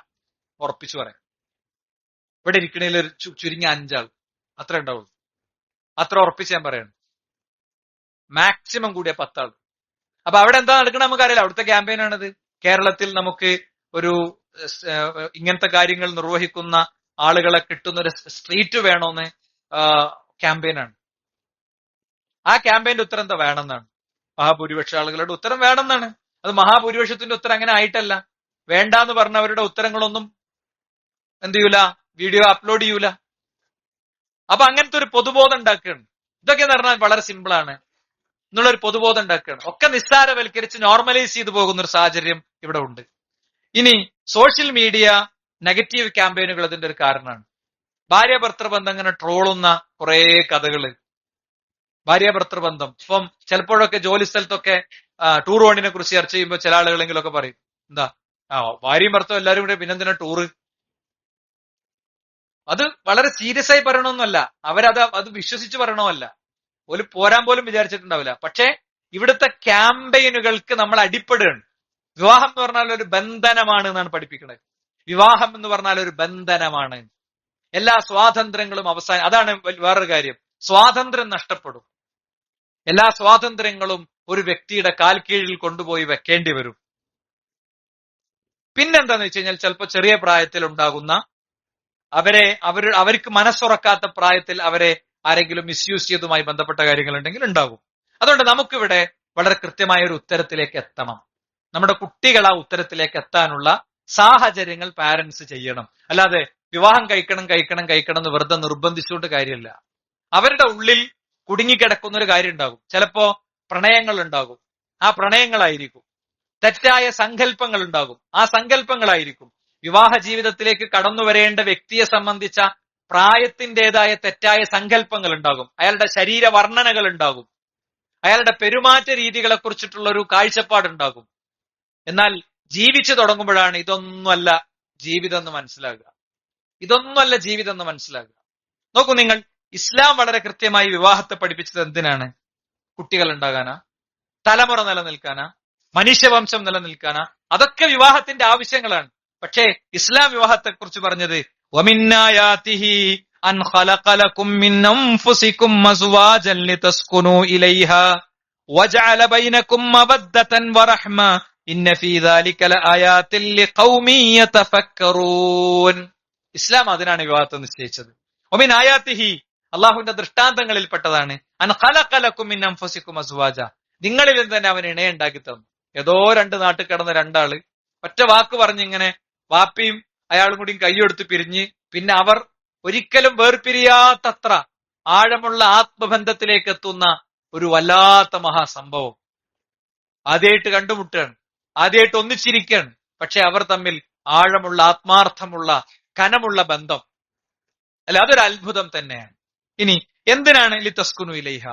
ഉറപ്പിച്ചു പറയാം. ഇവിടെ ഇരിക്കണതിൽ ഒരു ചുരുങ്ങിയ 5 ആൾ അത്ര ഉണ്ടാവുള്ളൂ. അത്ര ഉറപ്പിച്ച് ഞാൻ പറയണം. മാക്സിമം കൂടിയ 10 ആൾ. അപ്പൊ അവിടെ എന്താ നടക്കണം നമുക്കറിയില്ല. അവിടുത്തെ ക്യാമ്പയിൻ ആണത്. കേരളത്തിൽ നമുക്ക് ഒരു ഇങ്ങനത്തെ കാര്യങ്ങൾ നിർവഹിക്കുന്ന ആളുകളെ കിട്ടുന്ന ഒരു സ്ട്രീറ്റ് വേണമെന്ന് ക്യാമ്പയിനാണ്. ആ ക്യാമ്പയിന്റെ ഉത്തരം എന്താ? വേണമെന്നാണ്. മഹാഭൂരിപക്ഷ ആളുകളുടെ ഉത്തരം വേണമെന്നാണ്. അത് മഹാഭൂരിപക്ഷത്തിന്റെ ഉത്തരം അങ്ങനെ ആയിട്ടല്ല. വേണ്ടാന്ന് പറഞ്ഞവരുടെ ഉത്തരങ്ങളൊന്നും എന്ത് ചെയ്യൂല, വീഡിയോ അപ്ലോഡ് ചെയ്യൂല. അപ്പൊ അങ്ങനത്തെ ഒരു പൊതുബോധം ഉണ്ടാക്കുകയാണ്. ഇതൊക്കെ എന്ന് പറഞ്ഞാൽ വളരെ സിമ്പിളാണ് എന്നുള്ളൊരു പൊതുബോധം ഉണ്ടാക്കുകയാണ്. ഒക്കെ നിസ്സാരവൽക്കരിച്ച് നോർമലൈസ് ചെയ്തു പോകുന്ന ഒരു സാഹചര്യം ഇവിടെ ഉണ്ട്. ഇനി സോഷ്യൽ മീഡിയ നെഗറ്റീവ് ക്യാമ്പയിനുകൾ അതിന്റെ ഒരു കാരണമാണ്. ഭാര്യ ഭർത്തൃബന്ധം ഇങ്ങനെ ട്രോളുന്ന കുറെ കഥകള്. ഭാര്യ ഭർത്തൃബന്ധം ഇപ്പം ചിലപ്പോഴൊക്കെ ജോലി സ്ഥലത്തൊക്കെ ടൂർ പോണിനെ കുറിച്ച് ചർച്ച ചെയ്യുമ്പോൾ ചില ആളുകളെങ്കിലൊക്കെ പറയും, എന്താ ഭാര്യയും ഭർത്താവും എല്ലാവരും കൂടെ പിന്നെന്തിനാ ടൂറ്? അത് വളരെ സീരിയസ് ആയി പറയണമെന്നല്ല, അത് വിശ്വസിച്ച് പറയണമല്ല, ഒരു പോരാൻ പോലും വിചാരിച്ചിട്ടുണ്ടാവില്ല. പക്ഷെ ഇവിടുത്തെ ക്യാമ്പയിനുകൾക്ക് നമ്മൾ അടിപ്പെടുകയാണ്. വിവാഹം എന്ന് പറഞ്ഞാൽ ഒരു ബന്ധനമാണ് എന്നാണ് പഠിപ്പിക്കുന്നത്. വിവാഹം എന്ന് പറഞ്ഞാൽ ഒരു ബന്ധനമാണ്. എല്ലാ സ്വാതന്ത്ര്യങ്ങളും അതാണ് വേറൊരു കാര്യം. സ്വാതന്ത്ര്യം നഷ്ടപ്പെടും. എല്ലാ സ്വാതന്ത്ര്യങ്ങളും ഒരു വ്യക്തിയുടെ കാൽ കീഴിൽ കൊണ്ടുപോയി വെക്കേണ്ടി വരും. പിന്നെന്താന്ന് വെച്ച് കഴിഞ്ഞാൽ ചിലപ്പോൾ ചെറിയ പ്രായത്തിൽ ഉണ്ടാകുന്ന അവർക്ക് മനസ്സുറക്കാത്ത പ്രായത്തിൽ അവരെ ആരെങ്കിലും മിസ്യൂസ് ചെയ്തതുമായി ബന്ധപ്പെട്ട കാര്യങ്ങൾ ഉണ്ടെങ്കിൽ ഉണ്ടാകും. അതുകൊണ്ട് നമുക്കിവിടെ വളരെ കൃത്യമായ ഒരു ഉത്തരത്തിലേക്ക് എത്തണം. നമ്മുടെ കുട്ടികൾ ആ ഉത്തരത്തിലേക്ക് എത്താനുള്ള സാഹചര്യങ്ങൾ പാരന്റ്സ് ചെയ്യണം. അല്ലാതെ വിവാഹം കഴിക്കണം എന്ന് വെറുതെ നിർബന്ധിച്ചുകൊണ്ട് കാര്യമില്ല. അവരുടെ ഉള്ളിൽ കുടുങ്ങിക്കിടക്കുന്ന ഒരു കാര്യം ഉണ്ടാകും. ചിലപ്പോ പ്രണയങ്ങൾ ഉണ്ടാകും. ആ പ്രണയങ്ങളായിരിക്കും. തെറ്റായ സങ്കല്പങ്ങൾ ഉണ്ടാകും. ആ സങ്കല്പങ്ങളായിരിക്കും. വിവാഹ ജീവിതത്തിലേക്ക് കടന്നു വരേണ്ട വ്യക്തിയെ സംബന്ധിച്ച പ്രായത്തിൻ്റെതായ തെറ്റായ സങ്കല്പങ്ങൾ ഉണ്ടാകും. അയാളുടെ ശരീരവർണ്ണനകൾ ഉണ്ടാകും. അയാളുടെ പെരുമാറ്റ രീതികളെ കുറിച്ചിട്ടുള്ള ഒരു കാഴ്ചപ്പാടുണ്ടാകും. എന്നാൽ ജീവിച്ചു തുടങ്ങുമ്പോഴാണ് ഇതൊന്നുമല്ല ജീവിതം എന്ന് മനസ്സിലാകുക. ഇതൊന്നുമല്ല ജീവിതം എന്ന് മനസ്സിലാകുക. നോക്കൂ നിങ്ങൾ, ഇസ്ലാം വളരെ കൃത്യമായി വിവാഹത്തെ പഠിപ്പിച്ചത് എന്തിനാണ്? കുട്ടികൾ ഉണ്ടാകാനാ? തലമുറ നിലനിൽക്കാനാ? മനുഷ്യവംശം നിലനിൽക്കാനാ? അതൊക്കെ വിവാഹത്തിന്റെ ആവശ്യങ്ങളാണ്. പക്ഷേ ഇസ്ലാം വിവാഹത്തെ കുറിച്ച് പറഞ്ഞത് വമിന്നായാതിഹി അൻ ഖലഖലകും മിൻ അൻഫുസികും അസ്വാജൻ ലിതസ്കുനൂ ഇലൈഹാ വജഅല ബൈനകും മവദ്ദതൻ വറഹ്മ ഇന്ന ഫീ ദാലിക ലആയാതിൻ ലിഖൗമി യതഫക്കറൂൻ. ഇസ്ലാം അതിനാണ് വിവാഹത്തെ നിശ്ചയിച്ചത്. വമിൻ ആയാതിഹി, അള്ളാഹുവിന്റെ ദൃഷ്ടാന്തങ്ങളിൽപ്പെട്ടതാണ് അൻ ഖലഖലകും മിൻ അൻഫുസികും അസ്വാജ, നിങ്ങളിൽ തന്നെ അവൻ ഇണയെ ഉണ്ടാക്കി തന്നു. ഏതോ 2 നാട്ടിൽ കിടന്ന 2 ആള് ഒറ്റ വാക്ക് പറഞ്ഞിങ്ങനെ വാപ്പിയും അയാളും കൂടി കൈയെടുത്ത് പിരിഞ്ഞ് പിന്നെ അവർ ഒരിക്കലും വേർപിരിയാത്തത്ര ആഴമുള്ള ആത്മബന്ധത്തിലേക്ക് എത്തുന്ന ഒരു വല്ലാത്ത മഹാസംഭവം. ആദ്യമായിട്ട് കണ്ടുമുട്ടുകയാണ്, ആദ്യമായിട്ട് ഒന്നിച്ചിരിക്കുകയാണ്. പക്ഷെ അവർ തമ്മിൽ ആഴമുള്ള ആത്മാർത്ഥമുള്ള കനമുള്ള ബന്ധം. അല്ല, അതൊരു അത്ഭുതം തന്നെയാണ്. ഇനി എന്തിനാണ് ലിതസ്കുനു ഇലൈഹ?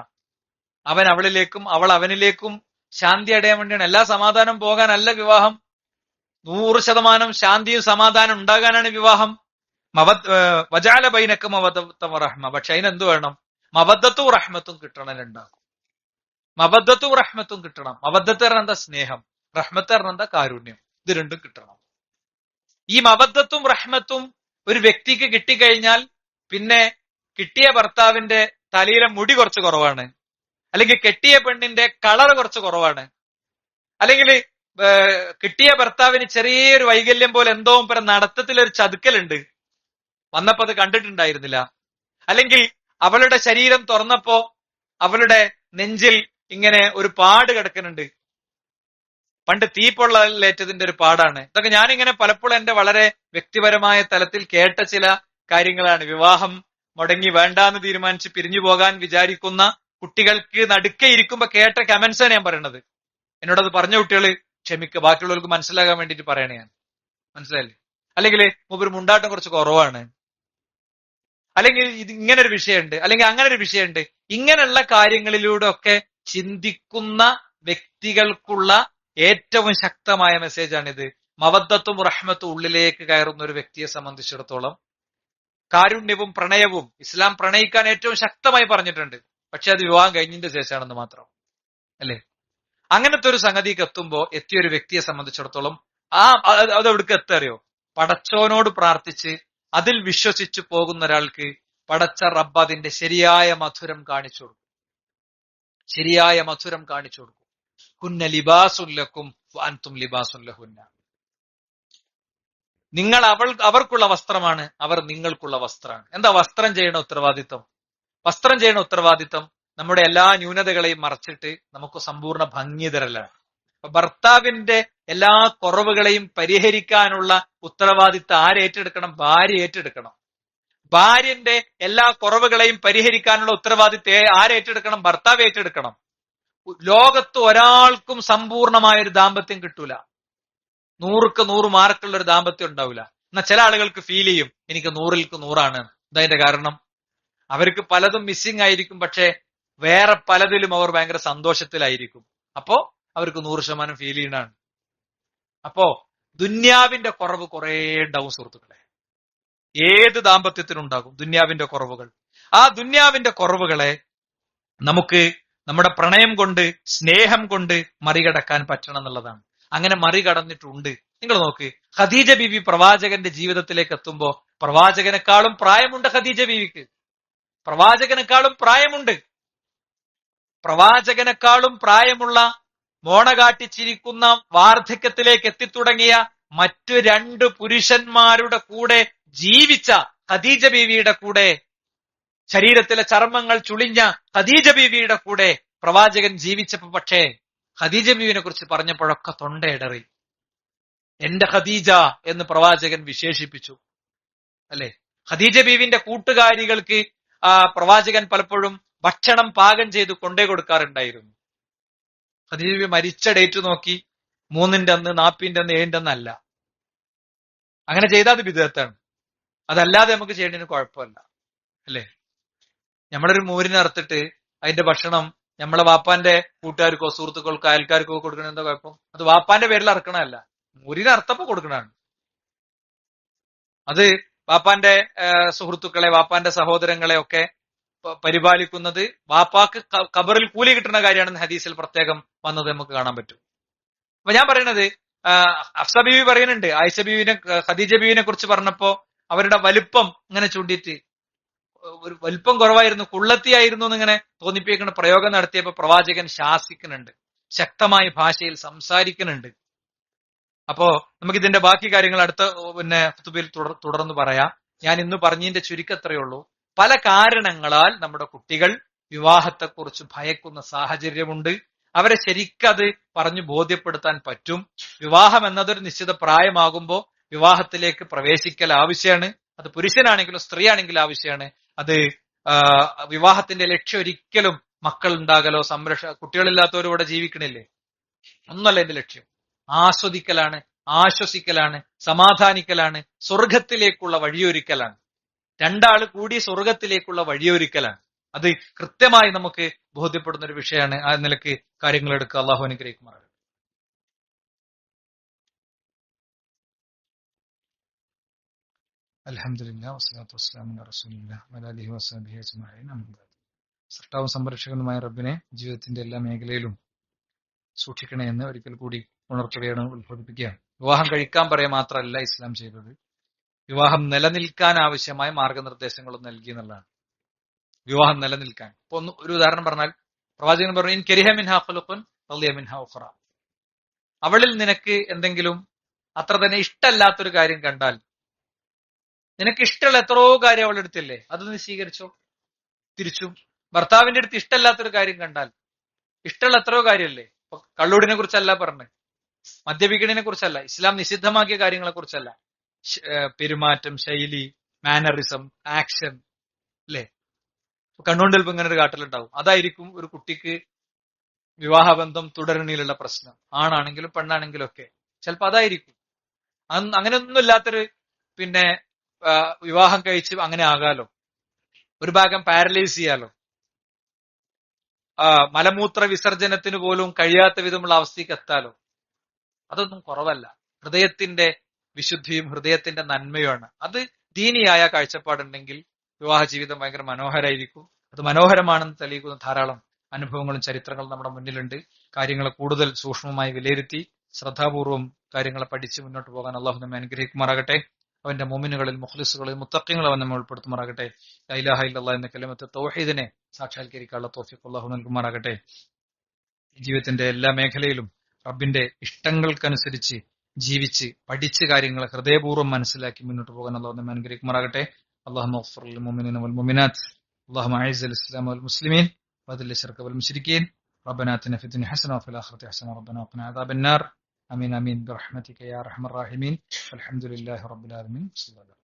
അവൻ അവളിലേക്കും അവൾ അവനിലേക്കും ശാന്തി അടയാൻ വേണ്ടിയാണ്. എല്ലാ സമാധാനം പോകാനല്ല വിവാഹം. 100% ശാന്തിയും സമാധാനം ഉണ്ടാകാനാണ് വിവാഹം. വജഅല ബൈനകും മവദ്ദത വറഹ്മ. പക്ഷെ അതിനെന്ത് വേണം? മവദ്ദത്തും റഹ്മത്തും കിട്ടണലുണ്ടാകും. മവദ്ദത്തും റഹ്മത്തും കിട്ടണം. മവദ്ദത്ത് പറഞ്ഞ എന്താ? സ്നേഹം. റഹ്മത്ത് പറഞ്ഞ എന്താ? കാരുണ്യം. ഇത് രണ്ടും കിട്ടണം. ഈ മവദ്ദത്തും റഹ്മത്തും ഒരു വ്യക്തിക്ക് കിട്ടിക്കഴിഞ്ഞാൽ പിന്നെ കിട്ടിയ ഭർത്താവിന്റെ തലയിലെ മുടി കുറച്ച് കുറവാണ്, അല്ലെങ്കിൽ കെട്ടിയ പെണ്ണിന്റെ കളർ കുറച്ച് കുറവാണ്, അല്ലെങ്കിൽ കിട്ടിയ ഭർത്താവിന് ചെറിയൊരു വൈകല്യം പോലെ എന്തോ നടത്തത്തിലൊരു ചതുക്കലുണ്ട്, വന്നപ്പോ അത് കണ്ടിട്ടുണ്ടായിരുന്നില്ല, അല്ലെങ്കിൽ അവളുടെ ശരീരം തുറന്നപ്പോ അവളുടെ നെഞ്ചിൽ ഇങ്ങനെ ഒരു പാട് കിടക്കുന്നുണ്ട്, പണ്ട് തീപ്പൊള്ളലേറ്റതിന്റെ ഒരു പാടാണ്. ഇതൊക്കെ ഞാനിങ്ങനെ പലപ്പോഴും എന്റെ വളരെ വ്യക്തിപരമായ തലത്തിൽ കേട്ട ചില കാര്യങ്ങളാണ്. വിവാഹം മുടങ്ങി വേണ്ടാന്ന് തീരുമാനിച്ച് പിരിഞ്ഞു പോകാൻ വിചാരിക്കുന്ന കുട്ടികൾക്ക് നടുക്കെ ഇരിക്കുമ്പോ കേട്ട കമന്റ്സാണ് ഞാൻ പറയണത്. എന്നോടത് പറഞ്ഞ കുട്ടികൾ ക്ഷമിക്കുക, ബാക്കിയുള്ളവർക്ക് മനസ്സിലാകാൻ വേണ്ടിയിട്ട് പറയണേ ഞാൻ. മനസ്സിലായില്ലേ? അല്ലെങ്കിൽ മൂപ്പര് മുണ്ടാട്ടം കുറച്ച് കുറവാണ്, അല്ലെങ്കിൽ ഇത് ഇങ്ങനെ ഒരു വിഷയമുണ്ട്, അല്ലെങ്കിൽ അങ്ങനെ ഒരു വിഷയമുണ്ട്. ഇങ്ങനെയുള്ള കാര്യങ്ങളിലൂടെ ഒക്കെ ചിന്തിക്കുന്ന വ്യക്തികൾക്കുള്ള ഏറ്റവും ശക്തമായ മെസ്സേജാണിത്. മവദ്ദത്തും റഹ്മത്തും ഉള്ളിലേക്ക് കയറുന്ന ഒരു വ്യക്തിയെ സംബന്ധിച്ചിടത്തോളം കാരുണ്യവും പ്രണയവും ഇസ്ലാം പ്രണയിക്കാൻ ഏറ്റവും ശക്തമായി പറഞ്ഞിട്ടുണ്ട്. പക്ഷെ അത് വിവാഹം കഴിഞ്ഞതിന്റെ ശേഷമാണെന്ന് മാത്രം, അല്ലെ? അങ്ങനത്തെ ഒരു സംഗതിക്ക് എത്തുമ്പോ എത്തിയൊരു വ്യക്തിയെ സംബന്ധിച്ചിടത്തോളം അത് എവിടേക്ക് എത്തറിയോ? പടച്ചോനോട് പ്രാർത്ഥിച്ച് അതിൽ വിശ്വസിച്ചു പോകുന്ന ഒരാൾക്ക് പടച്ച റബ്ബ് അതിന്റെ ശരിയായ മധുരം കാണിച്ചു കൊടുക്കും. ശരിയായ മധുരം കാണിച്ചു കൊടുക്കും. കുന്ന ലിബാസുല്ലക്കും അൻതും ലിബാസുല്ലഹുന്ന. നിങ്ങൾ അവർക്കുള്ള വസ്ത്രമാണ്, അവർ നിങ്ങൾക്കുള്ള വസ്ത്രമാണ്. എന്താ വസ്ത്രം ചെയ്യണ ഉത്തരവാദിത്വം? വസ്ത്രം ചെയ്യണ ഉത്തരവാദിത്വം നമ്മുടെ എല്ലാ ന്യൂനതകളെയും മറച്ചിട്ട് നമുക്ക് സമ്പൂർണ്ണ ഭംഗി തരലാണ്. അപ്പൊ ഭർത്താവിന്റെ എല്ലാ കുറവുകളെയും പരിഹരിക്കാനുള്ള ഉത്തരവാദിത്വം ആരേറ്റെടുക്കണം? ഭാര്യ ഏറ്റെടുക്കണം. ഭാര്യന്റെ എല്ലാ കുറവുകളെയും പരിഹരിക്കാനുള്ള ഉത്തരവാദിത്വം ആരേറ്റെടുക്കണം? ഭർത്താവ് ഏറ്റെടുക്കണം. ലോകത്ത് ഒരാൾക്കും സമ്പൂർണമായ ഒരു ദാമ്പത്യം കിട്ടൂല. 100ക്ക് 100 മാർക്കുള്ള ഒരു ദാമ്പത്യം ഉണ്ടാവില്ല. എന്നാൽ ചില ആളുകൾക്ക് ഫീൽ ചെയ്യും എനിക്ക് 100ൽക്ക് 100ആണ്. അതതിന്റെ കാരണം അവർക്ക് പലതും മിസ്സിംഗ് ആയിരിക്കും, പക്ഷെ വേറെ പലതിലും അവർ ഭയങ്കര സന്തോഷത്തിലായിരിക്കും. അപ്പോ അവർക്ക് 100% ഫീൽ ചെയ്യണാണ്. അപ്പോ ദുന്യാവിന്റെ കുറവ് കുറെ ഉണ്ടാവും സുഹൃത്തുക്കളെ. ഏത് ദാമ്പത്യത്തിനുണ്ടാകും ദുന്യാവിന്റെ കുറവുകൾ. ആ ദുന്യാവിന്റെ കുറവുകളെ നമുക്ക് നമ്മുടെ പ്രണയം കൊണ്ട്, സ്നേഹം കൊണ്ട് മറികടക്കാൻ പറ്റണം എന്നുള്ളതാണ്. അങ്ങനെ മറികടന്നിട്ടുണ്ട്. നിങ്ങൾ നോക്ക്, ഖദീജ ബീവി പ്രവാചകന്റെ ജീവിതത്തിലേക്ക് എത്തുമ്പോ പ്രവാചകനെക്കാളും പ്രായമുണ്ട് ഖദീജ ബീവിക്ക്. പ്രവാചകനെക്കാളും പ്രായമുണ്ട്. പ്രവാചകനെക്കാളും പ്രായമുള്ള, മോണ കാട്ടിച്ചിരിക്കുന്ന, വാർദ്ധക്യത്തിലേക്ക് എത്തിത്തുടങ്ങിയ മറ്റു 2 പുരുഷന്മാരുടെ കൂടെ ജീവിച്ച ഖദീജ ബീവിയുടെ കൂടെ, ശരീരത്തിലെ ചർമ്മങ്ങൾ ചുളിഞ്ഞ ഖദീജ ബീവിയുടെ കൂടെ പ്രവാചകൻ ജീവിച്ചപ്പോ പക്ഷേ ഖദീജ ബീവിനെ കുറിച്ച് പറഞ്ഞപ്പോഴൊക്കെ തൊണ്ടയിടറി. എന്റെ ഖദീജ എന്ന് പ്രവാചകൻ വിശേഷിപ്പിച്ചു, അല്ലെ? ഖദീജ ബീവിന്റെ കൂട്ടുകാരികൾക്ക് പ്രവാചകൻ പലപ്പോഴും ഭക്ഷണം പാകം ചെയ്ത് കൊണ്ടേ കൊടുക്കാറുണ്ടായിരുന്നു. ഖദീജ ബീവി മരിച്ച ഡേറ്റ് നോക്കി 3ന്റെ അന്ന്, 40ന്റെ അന്ന്, 7ന്റെ അന്ന് അല്ല. അങ്ങനെ ചെയ്താൽ അത് ബിദ്അത്താണ്. അതല്ലാതെ നമുക്ക് ചെയ്യേണ്ടതിന് കുഴപ്പമില്ല, അല്ലെ? നമ്മളൊരു മൂരിനെ അറുത്തിട്ട് അതിന്റെ ഭക്ഷണം നമ്മളെ വാപ്പാന്റെ കൂട്ടുകാർക്കോ സുഹൃത്തുക്കൾക്കോ അയൽക്കാർക്കോ കൊടുക്കണ എന്താ കുഴപ്പം? അത് വാപ്പാന്റെ പേരിൽ അറക്കണമല്ല, മൂരിനെ അർത്ഥപ്പോ കൊടുക്കണതാണ്. അത് വാപ്പാന്റെ സുഹൃത്തുക്കളെ, വാപ്പാന്റെ സഹോദരങ്ങളെ ഒക്കെ പരിപാലിക്കുന്നത് വാപ്പാക്ക് ഖബറിൽ കൂലി കിട്ടുന്ന കാര്യമാണെന്ന് ഹദീസിൽ പ്രത്യേകം വന്നത് നമുക്ക് കാണാൻ പറ്റും. അപ്പൊ ഞാൻ പറയണത്, ഹഫ്സ ബീവി പറയുന്നുണ്ട്, ആയിഷ ബീവിനെ, ഖദീജ ബീവിനെ കുറിച്ച് പറഞ്ഞപ്പോ അവരുടെ വലുപ്പം ഇങ്ങനെ ചൂണ്ടിയിട്ട് ഒരു വലുപ്പം കുറവായിരുന്നു, കുള്ളത്തിയായിരുന്നു എന്നിങ്ങനെ തോന്നിപ്പിക്കുന്ന പ്രയോഗം നടത്തിയപ്പോ പ്രവാചകൻ ശാസിക്കുന്നുണ്ട്, ശക്തമായ ഭാഷയിൽ സംസാരിക്കുന്നുണ്ട്. അപ്പോ നമുക്ക് ഇതിന്റെ ബാക്കി കാര്യങ്ങൾ അടുത്ത ഖുതുബയിൽ തുടർന്ന് പറയാം. ഞാൻ ഇന്ന് പറഞ്ഞതിന്റെ ചുരുക്കത്രയേ ഉള്ളൂ. പല കാരണങ്ങളാൽ നമ്മുടെ കുട്ടികൾ വിവാഹത്തെക്കുറിച്ച് ഭയക്കുന്ന സാഹചര്യമുണ്ട്. അവരെ ശരിക്കത് പറഞ്ഞു ബോധ്യപ്പെടുത്താൻ പറ്റും. വിവാഹം എന്നതൊരു നിശ്ചിത പ്രായമാകുമ്പോൾ വിവാഹത്തിലേക്ക് പ്രവേശിക്കൽ ആവശ്യമാണ്. അത് പുരുഷനാണെങ്കിലും സ്ത്രീ ആണെങ്കിലും ആവശ്യമാണ്. അത് വിവാഹത്തിന്റെ ലക്ഷ്യം ഒരിക്കലും മക്കൾ ഉണ്ടാകലോ കുട്ടികളില്ലാത്തവരോടെ ജീവിക്കണില്ലേ, ഒന്നല്ല എന്റെ ലക്ഷ്യം. ആസ്വദിക്കലാണ്, ആശ്വസിക്കലാണ്, സമാധാനിക്കലാണ്, സ്വർഗത്തിലേക്കുള്ള വഴിയൊരുക്കലാണ്. 2 ആള് കൂടി സ്വർഗത്തിലേക്കുള്ള വഴിയൊരുക്കലാണ്. അത് കൃത്യമായി നമുക്ക് ബോധ്യപ്പെടുന്ന ഒരു വിഷയമാണ്. ആ നിലയ്ക്ക് കാര്യങ്ങൾ എടുക്കുക. അള്ളാഹു അനുഗ്രഹിക്കുമാറാകട്ടെ. അൽഹംദുലില്ലാഹി വസ്സലാത്തു വസ്സലാമു അലാ റസൂലില്ലാഹി വഅലാ ആലിഹി വസഹ്ബിഹി അജ്മഈൻ. സൃഷ്ടാവും സംരക്ഷകനുമായ റബ്ബിനെ ജീവിതത്തിന്റെ എല്ലാ മേഖലയിലും സൂക്ഷിക്കണേ എന്ന് ഒരിക്കൽ കൂടി ഉണർത്തുകയാണ്, ഉത്ബോധിപ്പിക്കുകയാണ്. വിവാഹം കഴിക്കാൻ പറയുക മാത്രമല്ല ഇസ്ലാം ചെയ്തത്, വിവാഹം നിലനിൽക്കാൻ ആവശ്യമായ മാർഗനിർദ്ദേശങ്ങളും നൽകി എന്നുള്ളതാണ്. വിവാഹം നിലനിൽക്കാൻ ഇപ്പൊ ഒരു ഉദാഹരണം പറഞ്ഞാൽ, പ്രവാചകൻ പറഞ്ഞു, ഇൻ കരിഹ മിൻഹാ ഖുലുഖുൻ റളിയ മിൻഹാ ഉഖറ. അവളിൽ നിനക്ക് എന്തെങ്കിലും അത്ര തന്നെ ഇഷ്ടമല്ലാത്തൊരു കാര്യം കണ്ടാൽ, നിനക്ക് ഇഷ്ടമുള്ള എത്രയോ കാര്യം അവളുടെ അടുത്തില്ലേ, അതൊന്ന് സ്വീകരിച്ചോ. തിരിച്ചും ഭർത്താവിന്റെ അടുത്ത് ഇഷ്ടമല്ലാത്തൊരു കാര്യം കണ്ടാൽ, ഇഷ്ടമുള്ള എത്രയോ കാര്യമല്ലേ. ഇപ്പൊ കള്ളൂടിനെ കുറിച്ചല്ല പറഞ്ഞത്, മദ്യപിക്കണിനെ കുറിച്ചല്ല, ഇസ്ലാം നിഷിദ്ധമാക്കിയ കാര്യങ്ങളെ കുറിച്ചല്ല. പെരുമാറ്റം, ശൈലി, മാനറിസം, ആക്ഷൻ, അല്ലേ? കണ്ണുകൊണ്ട് ചിലപ്പോൾ ഇങ്ങനെ ഒരു കാട്ടലുണ്ടാവും. അതായിരിക്കും ഒരു കുട്ടിക്ക് വിവാഹബന്ധം തുടരണയിലുള്ള പ്രശ്നം. ആണാണെങ്കിലും പെണ്ണാണെങ്കിലും ഒക്കെ ചിലപ്പോ അതായിരിക്കും. അങ്ങനെയൊന്നും ഇല്ലാത്തൊരു വിവാഹം കഴിച്ച് അങ്ങനെ ആകാലോ. ഒരു ഭാഗം പാരലൈസ് ചെയ്യാലോ. മലമൂത്ര വിസർജനത്തിന് പോലും കഴിയാത്ത വിധമുള്ള അവസ്ഥയ്ക്ക് എത്താലോ. അതൊന്നും കുറവല്ല. ഹൃദയത്തിന്റെ വിശുദ്ധിയും ഹൃദയത്തിന്റെ നന്മയുമാണ്. അത് ദീനിയായ കാഴ്ചപ്പാടുണ്ടെങ്കിൽ വിവാഹ ജീവിതം ഭയങ്കര മനോഹരായിരിക്കും. അത് മനോഹരമാണെന്ന് തെളിയിക്കുന്ന ധാരാളം അനുഭവങ്ങളും ചരിത്രങ്ങളും നമ്മുടെ മുന്നിലുണ്ട്. കാര്യങ്ങളെ കൂടുതൽ സൂക്ഷ്മമായി വിലയിരുത്തി ശ്രദ്ധാപൂർവം കാര്യങ്ങളെ പഠിച്ച് മുന്നോട്ട് പോകാൻ അള്ളാഹു നമ്മെ അനുഗ്രഹിക്കുമാറാകട്ടെ. അവന്റെ മോമിനുകളിൽ മുഖ്ലിസുകളിൽ മുത്തഖീങ്ങളിൽ അവൻ നമ്മെ ഉൾപ്പെടുത്തുമാറാകട്ടെ. ലാ ഇലാഹ ഇല്ലല്ലാഹ് എന്ന കലിമത്ത് തൗഹീദിനെ സാക്ഷാത്കരിക്കാനുള്ള തൗഫീഖ് അള്ളാഹു നൽകുമാറാകട്ടെ. ജീവിതത്തിന്റെ എല്ലാ മേഖലയിലും റബ്ബിന്റെ ഇഷ്ടങ്ങൾക്കനുസരിച്ച് ജീവിച്ച് പഠിച്ച് കാര്യങ്ങൾ ഹൃദയപൂർവ്വം മനസ്സിലാക്കി മുന്നോട്ട് പോകാൻ അള്ളാഹു നമ്മെ അനുഗ്രഹിക്കുമാറാകട്ടെ. അല്ലാഹുമ്മ ഗ്ഫിർ ലിൽ മുഅ്മിനീന വൽ മുഅ്മിനാത്ത് اللهم أعز الإسلام والمسلمين وأذل الشرك والمشركين ربنا آتنا في الدنيا حسنة وفي الآخرة حسنة ربنا وقنا عذاب النار آمين آمين برحمتك يا أرحم الراحمين والحمد لله رب العالمين.